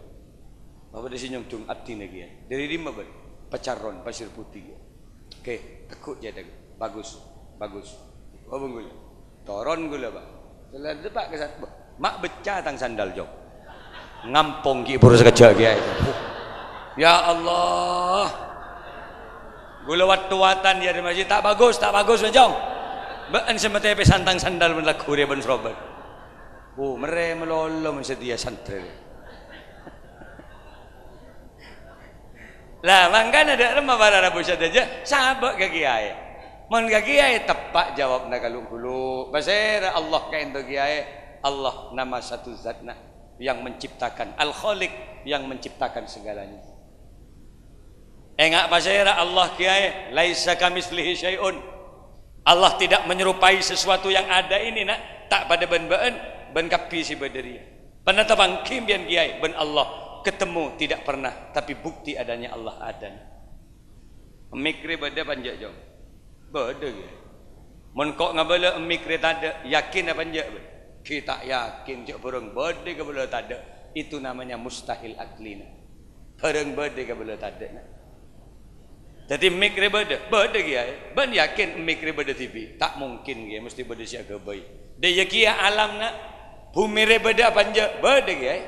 Speaker 1: Pah bede si nyungtung abdi nagi ya. Dari lima ber. Pacaron pasir putih. Oke, tekuk jadi bagus, bagus. Oh bung gula. Toron gula pak. Setelah depak ke sana. Mak becah tang sandal jok. Ngampong ki pura sekejap kiai. Ya Allah. Gula watu-watan dia di masjid tak bagus menjong. Beun semetepe santang sandal ben laku dia ben serobat. Mere melolo men sedia santri. Lah mangkan ada remah bara rabu saja sabak ke kiai. Mun ke kiai tepak jawabna kalu-kulu. Basira Allah ka ento kiai. Allah nama satu zatna yang menciptakan Al-Khaliq yang menciptakan segalanya. Engak pasera Allah kiai laisa kamislihi syai'un. Allah tidak menyerupai sesuatu yang ada ini nak tak pada ben-ben ben kapi si badari. Penetapang kimbian kiai ben Allah ketemu tidak pernah tapi bukti adanya Allah ada. Mikri beda panjak jom. Beda kiai. Mun kok ngabala mikri tada yakin apa panjak ben. Kita yakin cak burung beda ke bela tada. Itu namanya mustahil aklina. Burung beda ke bela tada nak. Jadi mikri beda kiai. Ben yakin mikri beda TV. Tak mungkin kiai mesti beda siaga baik. Dia kia alam nak bumi re beda panja beda kiai.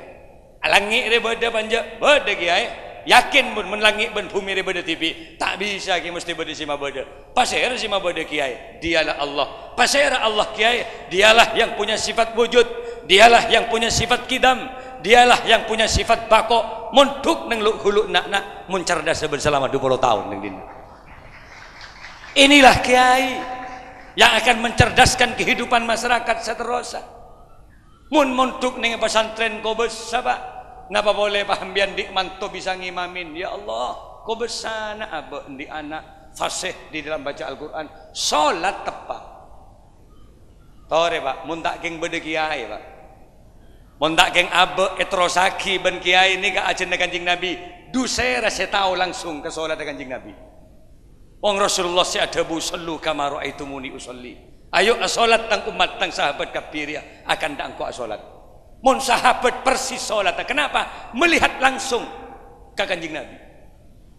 Speaker 1: Langit re beda panja beda kiai. Yakin pun menlangit ben bumi re beda TV. Tak bisa kiai mesti beda sima beda. Pasir sima beda kiai. Dialah Allah. Pasir Allah kiai. Dialah yang punya sifat wujud. Dialah yang punya sifat kidam. Dialah yang punya sifat bako. Muntuk neng luk huluk nak mun cerdas selama 20 tahun neng dina. Inilah kiai yang akan mencerdaskan kehidupan masyarakat seterusnya. Mun muntuk neng pesantren kau besaba. Ngapa boleh pahambian di manto bisa ngimamin? Ya Allah, kau besana aba di anak fasih di dalam baca Al-Quran. Salat tepat. Tore pak, mun tak keng bede kiai pak. Mun tak keng abe etrosaki ben kiai ini ka ajen Kanjeng Nabi. Dusera saya tahu langsung ke salat Kanjeng Nabi. Wong Rasulullah si adabu sallu kama raaitumuni usolli. Ayo salat tang umat tang sahabat kapiria akan dak engko salat. Mun sahabat persis salat. Kenapa? Melihat langsung ke Kanjeng Nabi.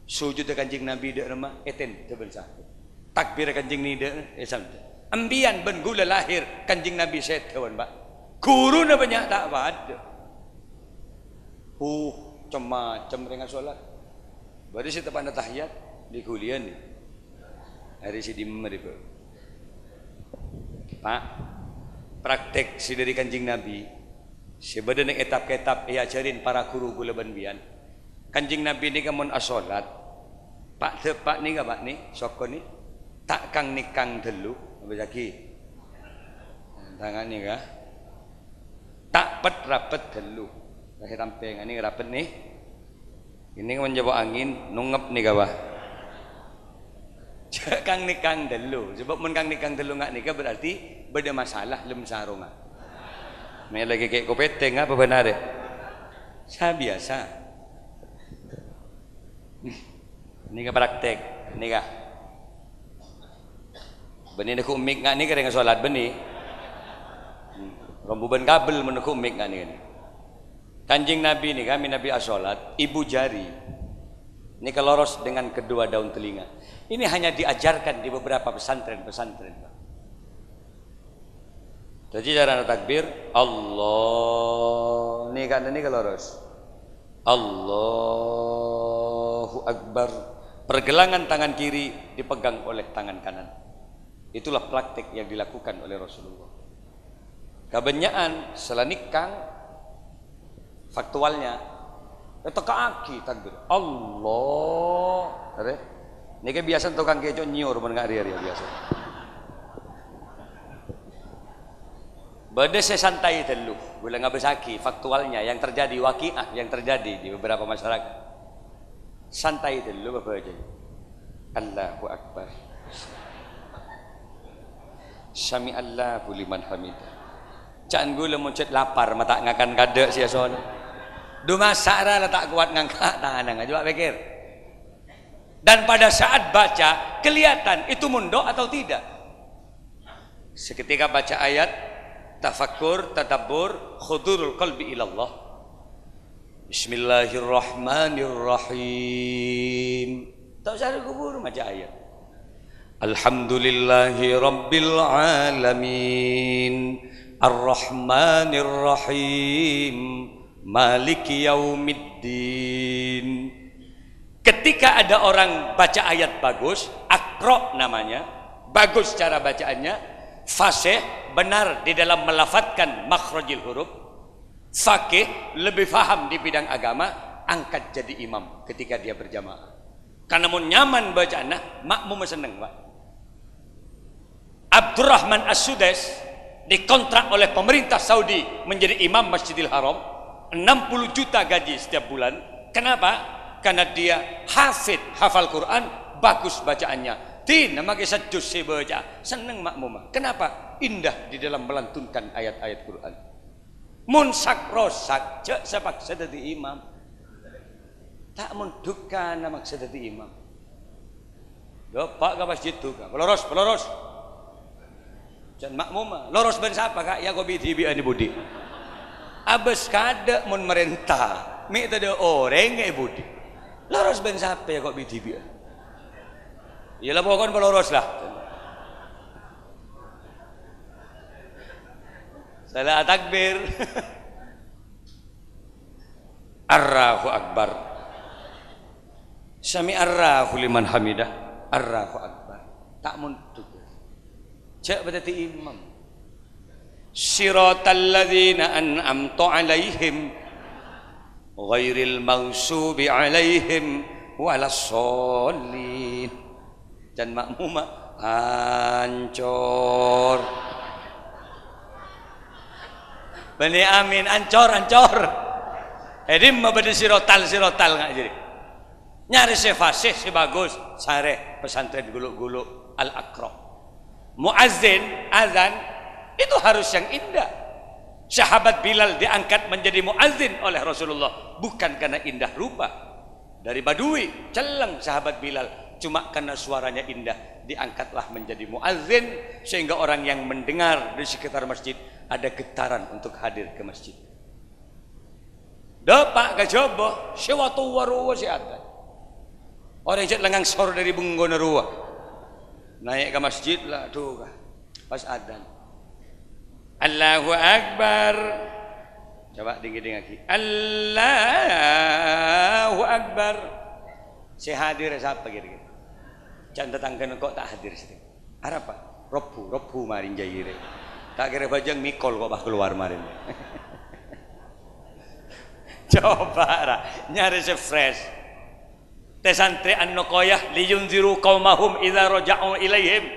Speaker 1: Sujud ke Kanjeng Nabi dek remah eten tebel sahabat. Takbir Kanjeng ni dek sampai. Ambian ben gula lahir Kanjeng Nabi setawan pak. Guru na banyak tak ada. Macam dengan solat. Baru si tepan tahiyat di kuliah ni. Hari si di mereka. Pak, praktek si dari Kanjeng Nabi. Si badan yang etap-etap ajarin para guru gula banbian. Kanjeng Nabi ni kamun asolat. Pak tepak ni ka pak ni soko ni. Tak kang nikang delu. Apa lagi? Tangan ni kah? Tak pet rapet delu. Lahir tampeng ini rapet nih. Ini menjawab angin nungep nih kawah. Kang nikang delu. Sebab mun kang nikang delu ngak nikah berarti beda masalah lem sarunga. Nih lagi kayak kopeteng apa benar ya? Saya biasa. Ini kah praktek. Ini kah? Benih aku mik ngak nih kereng solat benih. Rombuban kabel menekuk mik ngak nih. Kanjeng Nabi ini kami Nabi asolat ibu jari ini keloros dengan kedua daun telinga. Ini hanya diajarkan di beberapa pesantren-pesantren. Jadi cara takbir Allah ini kan ini keloros Allahu Akbar pergelangan tangan kiri dipegang oleh tangan kanan. Itulah praktik yang dilakukan oleh Rasulullah. Kebanyakan selanikang faktualnya itu kaki takbir Allah. Ini kan biasa tukang keco nyur menengah dia biasa. Bade sesantai dulu, boleh nggak besaki faktualnya yang terjadi waqiah yang terjadi di beberapa masyarakat. Santai dulu bapak aja. Allahu Akbar. Sami Allahu liman hamidah. Jangan gula muncul lapar mata ngakan kadek sia son. Du masak lah tak kuat ngangkat tangan coba pikir. Dan pada saat baca kelihatan itu mundok atau tidak. Seketika baca ayat tafakkur, tadabbur, khudurul qalbi ilallah. Bismillahirrahmanirrahim. Tak usah kubur baca ayat. Alhamdulillahi rabbil alamin. Ar-Rahmanir-Rahim. Maliki yaumiddin. Ketika ada orang baca ayat bagus, akro namanya, bagus cara bacaannya, fasih, benar di dalam melafatkan makhrajil huruf, fakih, lebih faham di bidang agama, angkat jadi imam ketika dia berjamaah. Karena mau nyaman bacaannya, makmum seneng Pak. Abdurrahman As-Sudais dikontrak oleh pemerintah Saudi menjadi imam Masjidil Haram, 60 juta gaji setiap bulan. Kenapa? Karena dia hafal Quran, bagus bacaannya. Nama kisah juz saya baca, seneng makmum. Kenapa? Indah di dalam melantunkan ayat-ayat Quran. Munsak rosak, cek sepaksa jadi imam. Tak mundukan nama jadi imam. Pak ke masjid tu, peloros. Jangan makmum, loros ben siapa kak? Ya kau bidi bi ani budi. Abes kada mun merentah, mi tada orang ngai budi. Loros ben siapa ya kau bidi bi? Iyalah pokoknya peloros lah. Salah takbir. Allahu Akbar. Sami Allahu liman hamidah. Allahu Akbar. Tak muntuk. Cek berarti imam. Siratal ladzina an'amta 'alaihim ghairil maghsubi 'alaihim walassallin. Dan makmum ancor. Bani amin ancor. Edim mabadi sirotal nggak jadi. Nyari fasih si bagus, sare pesantren guluk-guluk al-Aqra. Muazzin azan itu harus yang indah. Sahabat Bilal diangkat menjadi muazzin oleh Rasulullah bukan karena indah rupa. Dari Badui celeng sahabat Bilal, cuma karena suaranya indah diangkatlah menjadi muazzin sehingga orang yang mendengar di sekitar masjid ada getaran untuk hadir ke masjid. Dapat kajobo sewatu waruwa si ada. Orang yang lengang sor dari bunggona ruwa. Naik ke masjid lah tuh pas adzan. Allahu Akbar. Coba tinggi lagi. Allahu Akbar. Si hadir siapa kira-kira? Jangan tetangga kok tak hadir situ. Arab Pak. Robu marin jaire. Tak kira bajang mikol kok bah keluar marin. Coba lah nyari fresh. Tesantri an-Nuqayah liyunziru qaumahum idza raja'u ilaihim.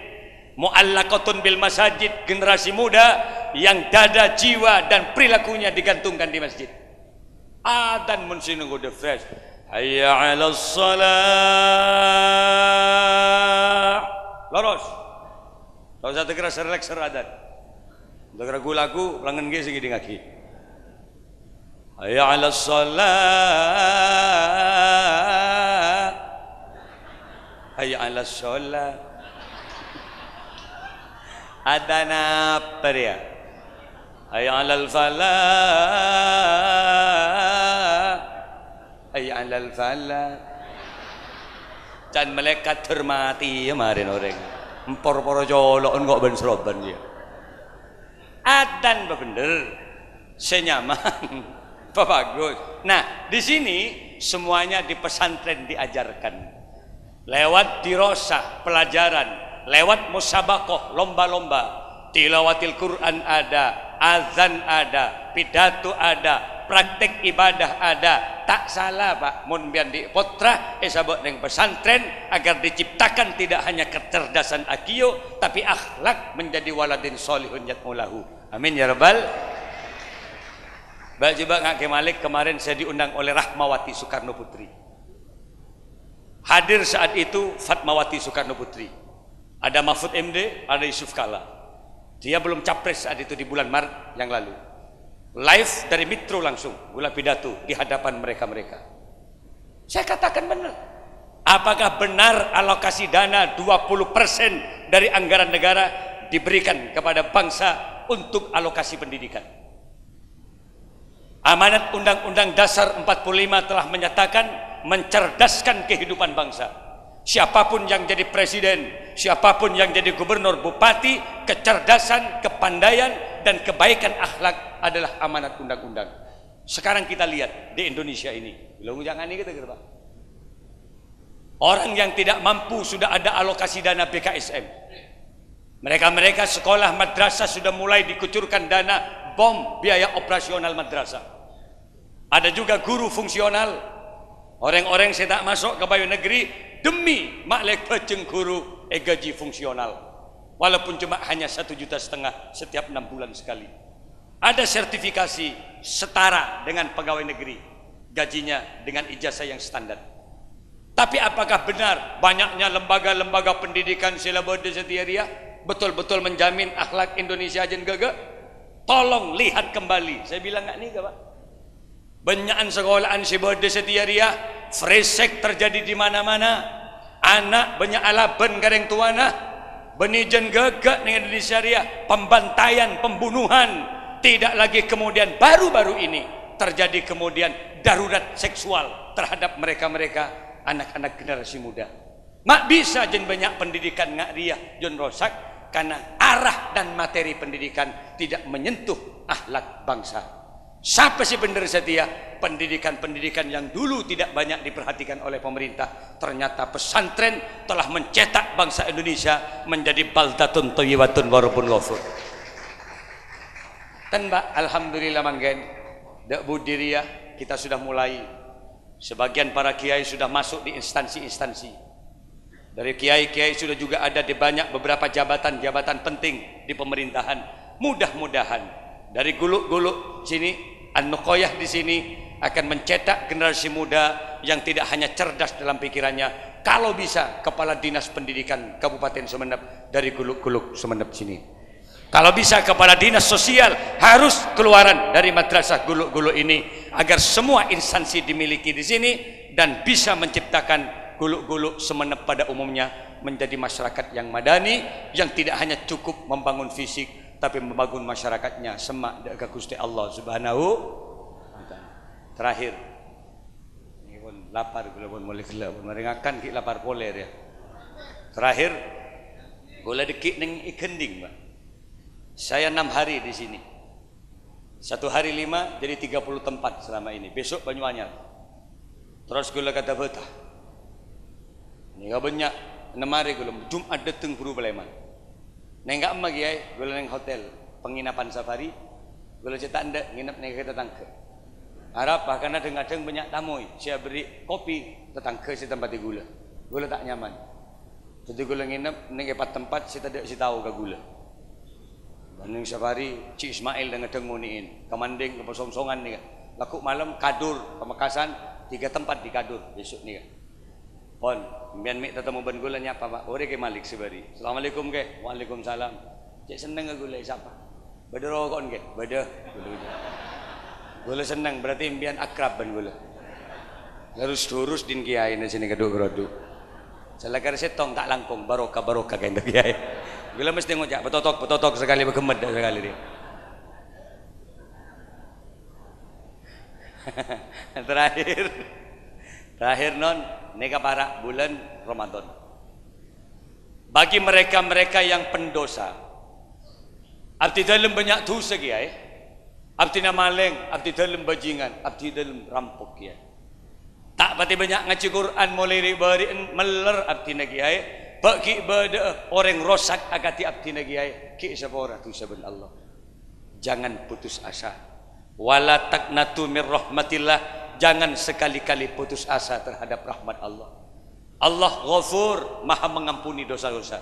Speaker 1: Mu'allaqatun bil masajid, generasi muda yang dada, jiwa dan perilakunya digantungkan di masjid. Adzan mun sinunggu the fresh. Hayya 'alas shalah. Lurus. Tahu satu kira relax adzan. Dengar lagu langen ge segini ngaki. Hayya 'alas shalah. Hayya 'alas shalah. Adana pria. Hayya 'alal falah. Hayya 'alal falah. Dan malaikat hormati kemarin orang. Empor-poro jolok kok ben seroban dia. Adan bener. Senyaman. Bagus. Nah, di sini semuanya di pesantren diajarkan. lewat dirosah pelajaran, lewat musabakoh lomba-lomba, tilawatil Quran ada, azan ada, pidato ada, praktek ibadah ada. Tak salah Pak, mun bian di potra sabot neng pesantren agar diciptakan tidak hanya kecerdasan akio tapi akhlak menjadi waladin solihun yatmulahu. Amin ya rabbal. Mbak Jiba Ngak Kemalik kemarin saya diundang oleh Rahmawati Soekarno Putri. Hadir saat itu Fatmawati Soekarno Putri. Ada Mahfud MD, ada Yusuf Kala. Dia belum capres saat itu di bulan Maret yang lalu. Live dari Mitro langsung, gula pidato di hadapan mereka-mereka. Saya katakan benar. Apakah benar alokasi dana 20% dari anggaran negara diberikan kepada bangsa untuk alokasi pendidikan? Amanat Undang-Undang Dasar 45 telah menyatakan mencerdaskan kehidupan bangsa. Siapapun yang jadi presiden, siapapun yang jadi gubernur, bupati, kecerdasan, kepandaian, dan kebaikan akhlak adalah amanat undang-undang. Sekarang kita lihat di Indonesia ini, belum jangan ini kita Pak. Orang yang tidak mampu sudah ada alokasi dana BKSM. Mereka-mereka sekolah madrasah sudah mulai dikucurkan dana bom biaya operasional madrasah. Ada juga guru fungsional. Orang-orang saya tak masuk ke Bayu Negeri demi maklek peceng guru gaji fungsional. Walaupun cuma hanya 1,5 juta setiap 6 bulan sekali. Ada sertifikasi setara dengan pegawai negeri, gajinya dengan ijazah yang standar. Tapi apakah benar banyaknya lembaga-lembaga pendidikan sila bode setiaria betul-betul menjamin akhlak Indonesia ajen gagak? Tolong lihat kembali. Saya bilang nggak nih Pak. Banyakan sekolahan si bode setiaria, fresek terjadi di mana-mana. Anak banyak alaban gareng tuana, benijen gagak nih Indonesia ria, pembantaian, pembunuhan. Tidak lagi kemudian baru-baru ini terjadi kemudian darurat seksual terhadap mereka-mereka anak-anak generasi muda. Mak bisa jen banyak pendidikan ngak ria jon rosak karena arah dan materi pendidikan tidak menyentuh akhlak bangsa. Siapa sih benar setia? Pendidikan-pendidikan yang dulu tidak banyak diperhatikan oleh pemerintah, ternyata pesantren telah mencetak bangsa Indonesia menjadi baldatun thayyibatun wa rabbun ghafur. Dan Mbak, alhamdulillah manggen, dak budiria kita sudah mulai. Sebagian para kiai sudah masuk di instansi-instansi. Dari kiai-kiai sudah juga ada di banyak beberapa jabatan-jabatan penting di pemerintahan. Mudah-mudahan dari guluk-guluk sini, An-Nuqoyah di sini akan mencetak generasi muda yang tidak hanya cerdas dalam pikirannya. Kalau bisa kepala dinas pendidikan Kabupaten Sumeneb dari guluk-guluk Sumeneb sini. Kalau bisa kepala dinas sosial harus keluaran dari madrasah guluk-guluk ini agar semua instansi dimiliki di sini dan bisa menciptakan guluk-guluk Sumeneb pada umumnya menjadi masyarakat yang madani yang tidak hanya cukup membangun fisik tapi membangun masyarakatnya semak dekat Gusti Allah Subhanahu wa taala. Terakhir ini pun lapar kula pun mulai gelap meringakan ki lapar poler ya. Terakhir kula dekik ning Igending Pak. Saya 6 hari di sini. 1 hari 5 jadi 30 tempat selama ini. Besok Banyuanyar. Terus gula kata betah. Ini gak banyak. 6 hari gula Jumat dateng Guru Baleman. Neng gak emak ya, gula neng hotel penginapan safari. Gula cetak ndak nginep neng tetangga. Harap karena kadang-kadang banyak tamu. Saya beri kopi tetangga si tempat di gula. Gula tak nyaman. Jadi gula nginep neng 4 tempat si tidak si tahu ke gula. Banding safari Cik Ismail dengan denguniin kemanding ke Posongsongan nih kan. Laku malam Kadur Pamekasan 3 tempat di Kadur besok nih kan. Pon mbian mik tetemu ben gula nyapa Pak. Ore ke Malik Sibari. Assalamualaikum ke. Waalaikumsalam. Cik seneng ke gula siapa? Beda rokok ke. Beda. Gula seneng berarti mbian akrab ben gula. Harus durus din kiai di sini kedua-kedua. Selakar setong tak langkung barokah kayak kiai. Gula mesti ngojak betotok sekali bergemet sekali dia. Terakhir non neka para bulan Ramadan. Bagi mereka-mereka yang pendosa, abdi dalam banyak dosa kiai. Abdi namaleng, abdi dalam bajingan, abdi dalam rampok kiai. Tak pati banyak ngaji Quran mulai beri meler abdi nagiai bagi beda orang rosak agati abdi nagiai ki sabora tu saben Allah. Jangan putus asa. Wala taqnatu mir rahmatillah, jangan sekali-kali putus asa terhadap rahmat Allah. Allah Ghafur, Maha mengampuni dosa-dosa.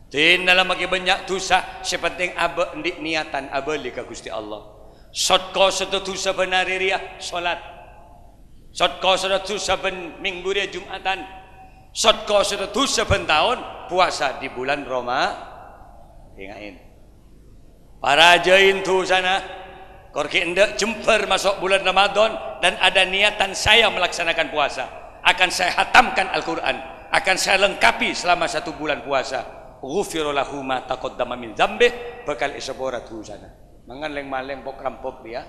Speaker 1: Tindalah bagi banyak dosa, sepenting aba ndik niatan abali ka Gusti Allah. Sotko setutu saben hari riah salat. Sotko setutu saben minggu riah Jumatan. Sotko setutu saben tahun puasa di bulan Ingatin. Para jain tu sana korki hendak jemper masuk bulan Ramadan dan ada niatan saya melaksanakan puasa, akan saya hatamkan Al-Quran, akan saya lengkapi selama 1 bulan puasa. Ghufira lahu ma taqaddama min dzambih, bakal isabora tu sana. Mangan leng-maleng pok rampok dia.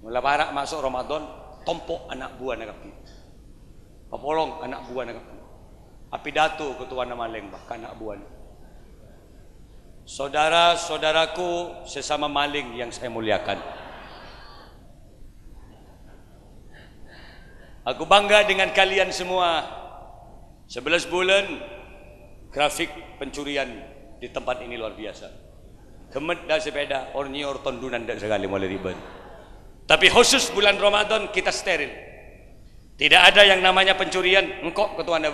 Speaker 1: Mula barak masuk Ramadan, tompok anak buah nak api. Papolong anak buah nak api. Api datu ketua nama leng bahkan anak buah. Saudara-saudaraku sesama maling yang saya muliakan, aku bangga dengan kalian semua. 11 bulan grafik pencurian di tempat ini luar biasa. Kemet dah sepeda, ornyor tondunan dah sekali mulai ribet. Tapi khusus bulan Ramadan kita steril. Tidak ada yang namanya pencurian. Engkau ketua nak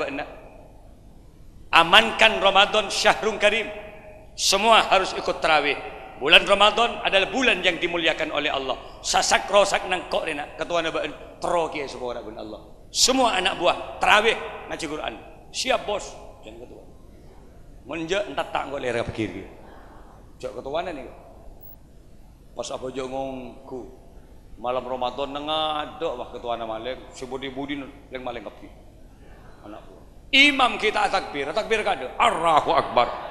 Speaker 1: amankan Ramadan syahrul karim. Semua harus ikut tarawih. Bulan Ramadan adalah bulan yang dimuliakan oleh Allah. Sasak rosak nangkok rena ketua nabaan teroki semua orang Allah. Semua anak buah tarawih ngaji Quran. Siap bos. Jangan ketua. Menja entar tak ngok lera pikir. Jak ketua ni. Pas apa jongongku malam Ramadan nengah wah ketua nama leng sebudi-budi leng maleng kapi. Anak buah. Imam kita takbir kada. Allahu Akbar.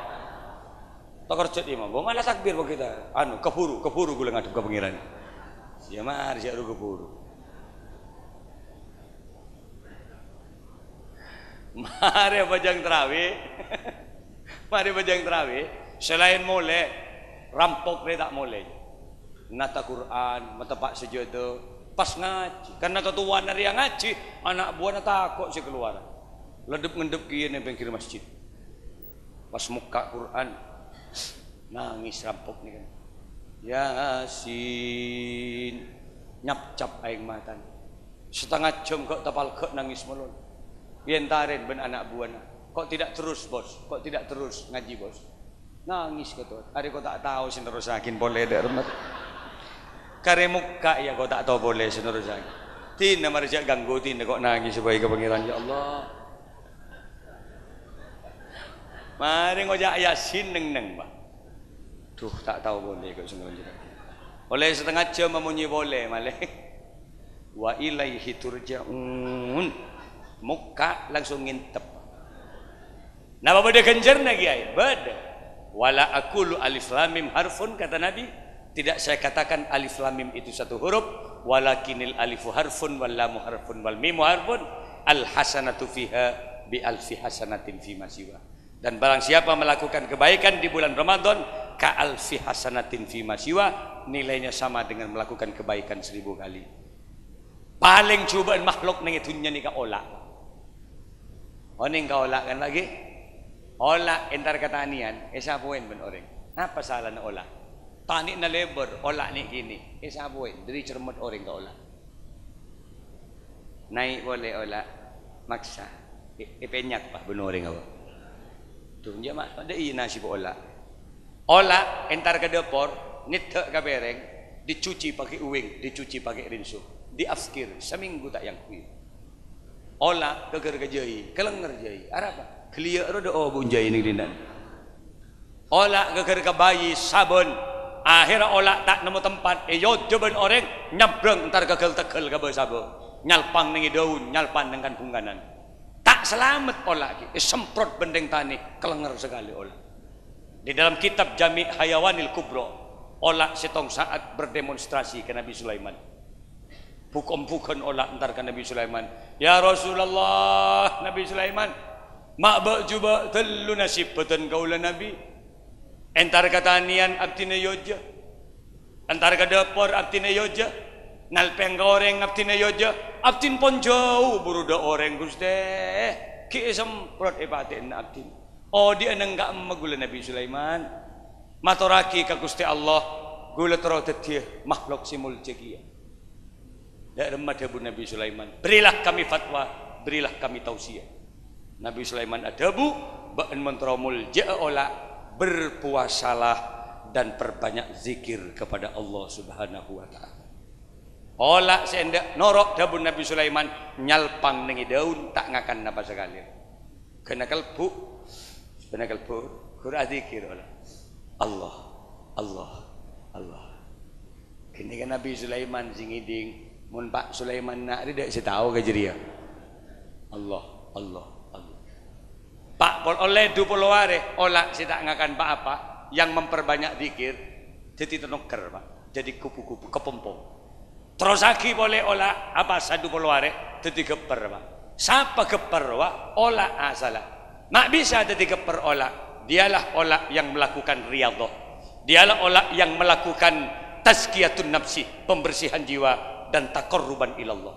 Speaker 1: Tak kerja imam, gua malah takbir kita. Keburu gula ngadep ke pengiran. Ya mari siap keburu. Mari bajang terawih. Mari bajang terawih. Selain mulai rampok dia tak mulai. Nata Quran, matapak sejodoh, pas ngaji. Karena ketua dari yang ngaji, anak buah takut si keluar. Ledep-ngedep kieu ning pinggir masjid. Pas muka Quran nangis rampok ni kan. Yasin nyap-cap aing matan. Setengah jam kok tapal kek nangis melon. Bientarin ben anak buana. Kok tidak terus bos? Kok tidak terus ngaji bos? Nangis ketua. Hari kok tak tahu sin terusakin boleh dak remet. Kare muka ya kok tak tahu boleh sin terusakin. Tina marja ganggu tina kok nangis sebagai pangeran ya Allah. Mari ngojak Yasin neng bah. Duh tak tahu boleh kok sungguh juga. Oleh setengah jam memunyi boleh malih. Wa ilaihi turja'un. Muka langsung ngintep. Napa beda genjer na kiai? Beda. Wala aqulu alif lam mim harfun kata Nabi. Tidak saya katakan alif lam mim itu satu huruf, walakinil alifu harfun wal lamu harfun wal mimu harfun. Al hasanatu fiha bi alfi hasanatin fi masiwa. Dan barang siapa melakukan kebaikan di bulan Ramadan, ka alfi hasanatin fi masiwa, nilainya sama dengan melakukan kebaikan 1000 kali. Paling cobaan makhluk nang itunya ni ka olak. Oning ka olak kan lagi? Olak entar katanian, esa poin ben orang. Apa salah na olak? Tani na labor, olak ni gini. Esa poin, dari cermat orang ka olak. Naik boleh olak, maksa. Ipenyak pa ben orang apa? Tu dia mak ada nasi olah. Olah entar ke dapur, nitek ke bereng, dicuci pakai uwing, dicuci pakai rinso, diafkir seminggu tak yang kui. Olah keger kejai, kelenger jai. Apa? Clear roda oh bunjai ni dindan. Olah keger ke bayi sabun, akhirnya olah tak nemu tempat. Yo jaban orang nyabrang entar kegel tegel ke sabun, nyalpang nengi daun, nyalpan dengan pungganan. Tak selamat olah lagi. Semprot bendeng tani, kelenger sekali olah. Di dalam kitab Jami' Hayawanil Kubro, olah setong saat berdemonstrasi ke Nabi Sulaiman. Bukan olah entar ke Nabi Sulaiman. Ya Rasulullah, Nabi Sulaiman, mak juba telu nasib peten kaulah Nabi. Entar katanian abdina yoja. Entar ke dapur abdina yoja. nalpeng goreng abtin ayo aja abtin pon jauh buruda orang guste ki semprot ebatin abtin oh dia nenggak magula Nabi Sulaiman maturaki ka Gusti Allah gula tero tetie makhluk simul cekia dak remad abu Nabi Sulaiman berilah kami fatwa berilah kami tausiah Nabi Sulaiman adabu ba'an mentromul ja'ola berpuasalah dan perbanyak zikir kepada Allah Subhanahu wa ta'ala. Ola sendak norok dabun Nabi Sulaiman nyalpang nengi daun tak ngakan apa sekali. Kena kalbu kura zikir ola. Allah Allah Allah. Kini kan Nabi Sulaiman singiding mun Pak Sulaiman nak dia setahu ke jeria. Allah Allah Allah. Pak pol oleh du poloware ola sidak ngakan pak apa yang memperbanyak zikir jadi tenoker Pak. Jadi kupu-kupu kepompong. Terus lagi boleh olah apa sadu poloware jadi geper Pak. Siapa geper Pak? Olah asalah. Mak bisa jadi geper olah. Dialah olah yang melakukan riyadhah. Dialah olah yang melakukan tazkiyatun nafsi, pembersihan jiwa dan taqarruban ilallah.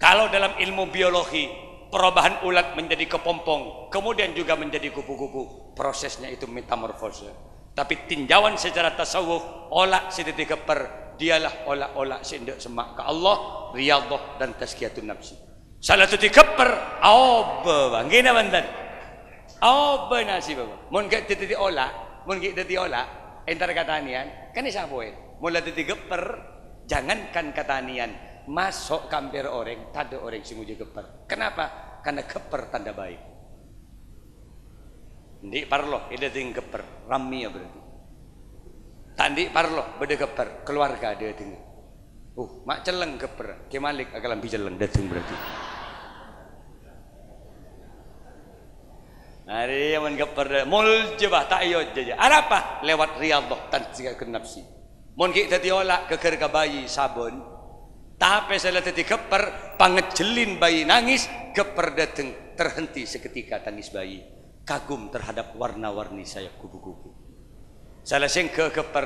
Speaker 1: Kalau dalam ilmu biologi perubahan ulat menjadi kepompong, kemudian juga menjadi kupu-kupu, prosesnya itu metamorfose. Tapi tinjauan secara tasawuf, olah sedeti geper dialah olah-olah sendak semak ke Allah, riyadhah dan tazkiyatun nafsi. Salah tu dikeper, apa gina bantan? Apa nasi bapa? Mun gak tadi olah, mun gak tadi olah, entar katanian, kan isa poe. Mula tadi geper, jangankan katanian, masuk kampir orang, tak ada orang sing uji geper. Kenapa? Karena geper tanda baik. Ndi parlo, ida ting geper, rami ya berarti. Tandi parlo beda geper keluarga dia tinggal. Mak celeng geper kemalik akalan bijeleng datang berarti. Hari yang geper mul jebah tak iyo jaja. Apa? Lewat riyadhah tazkiyatun nafsi. Mun ki dadi olah keker ka bayi sabun. Tapi salah dadi geper pangejelin bayi nangis geper dateng terhenti seketika tangis bayi. Kagum terhadap warna-warni sayap kupu-kupu. Salah sing keper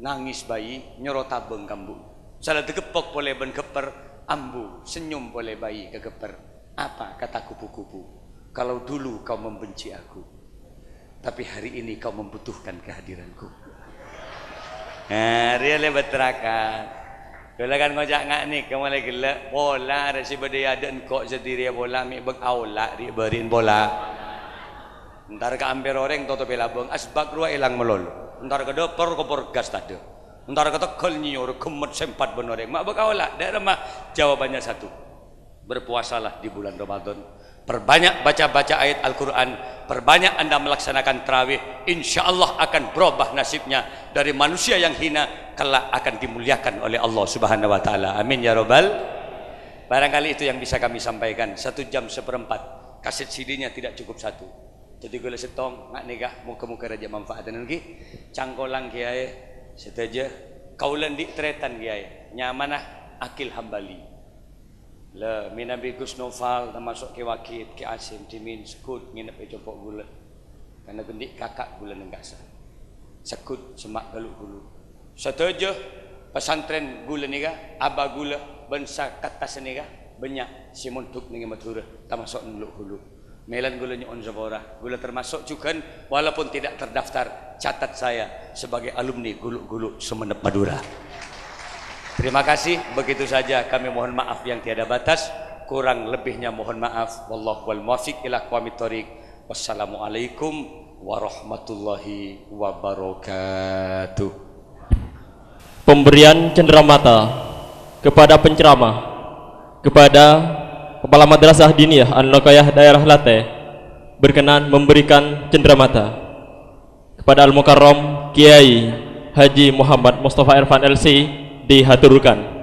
Speaker 1: nangis bayi nyorot tabeng kambu. Salah tegepok boleh ben keper ambu senyum boleh bayi kegeper. Apa kata kupu-kupu? Kalau dulu kau membenci aku, tapi hari ini kau membutuhkan kehadiranku. Nah, dia lebat terakan. Kalau kan ngojak ngak nih, kamu lagi le bola resi berdaya dan kok sendiri bola mi beg aula di berin bola. Ntar ke ambil orang toto belabang asbak ruah ilang melolo. Ntar ke dopor kopor gas tadi. Ntar ke tekol nyiur kemet sempat benoreng. Mak bakal lah. Daerah mah jawabannya satu. Berpuasalah di bulan Ramadan. Perbanyak baca-baca ayat Al-Quran. Perbanyak anda melaksanakan tarawih. Insya Allah akan berubah nasibnya dari manusia yang hina kelak akan dimuliakan oleh Allah Subhanahu Wa Taala. Amin ya robbal. Barangkali itu yang bisa kami sampaikan. 1 jam 1/4. Kaset CD-nya tidak cukup 1. Jadi gula setong nak nikah muka-muka raja manfaatan lagi cangkolang kiai seteja kaulan di tretan kiai nyamanah akil hambali le minabi Gus Noval termasuk ke wakit ke Asim Timin sekut nginep copok gula karena gendik kakak gula nenggak sah sekut semak galuk-galuk seteja pesantren gula nikah aba gula bensa kata senikah banyak simuntuk ning Madura termasuk nuluk-huluk melan gulanya on Zabora, gula termasuk juga walaupun tidak terdaftar, catat saya sebagai alumni guluk-guluk Semenep Madura. Terima kasih, begitu saja kami mohon maaf yang tiada batas, kurang lebihnya mohon maaf. Wallahu wal muwaffiq ila aqwamit thoriq. Wassalamualaikum warahmatullahi wabarakatuh.
Speaker 2: Pemberian cenderamata kepada penceramah, kepada Kepala Madrasah Diniyah An-Nuqayyah Daerah Late berkenan memberikan cenderamata kepada Al-Mukarram Kiai Haji Muhammad Mustafa Irfan LC dihaturkan.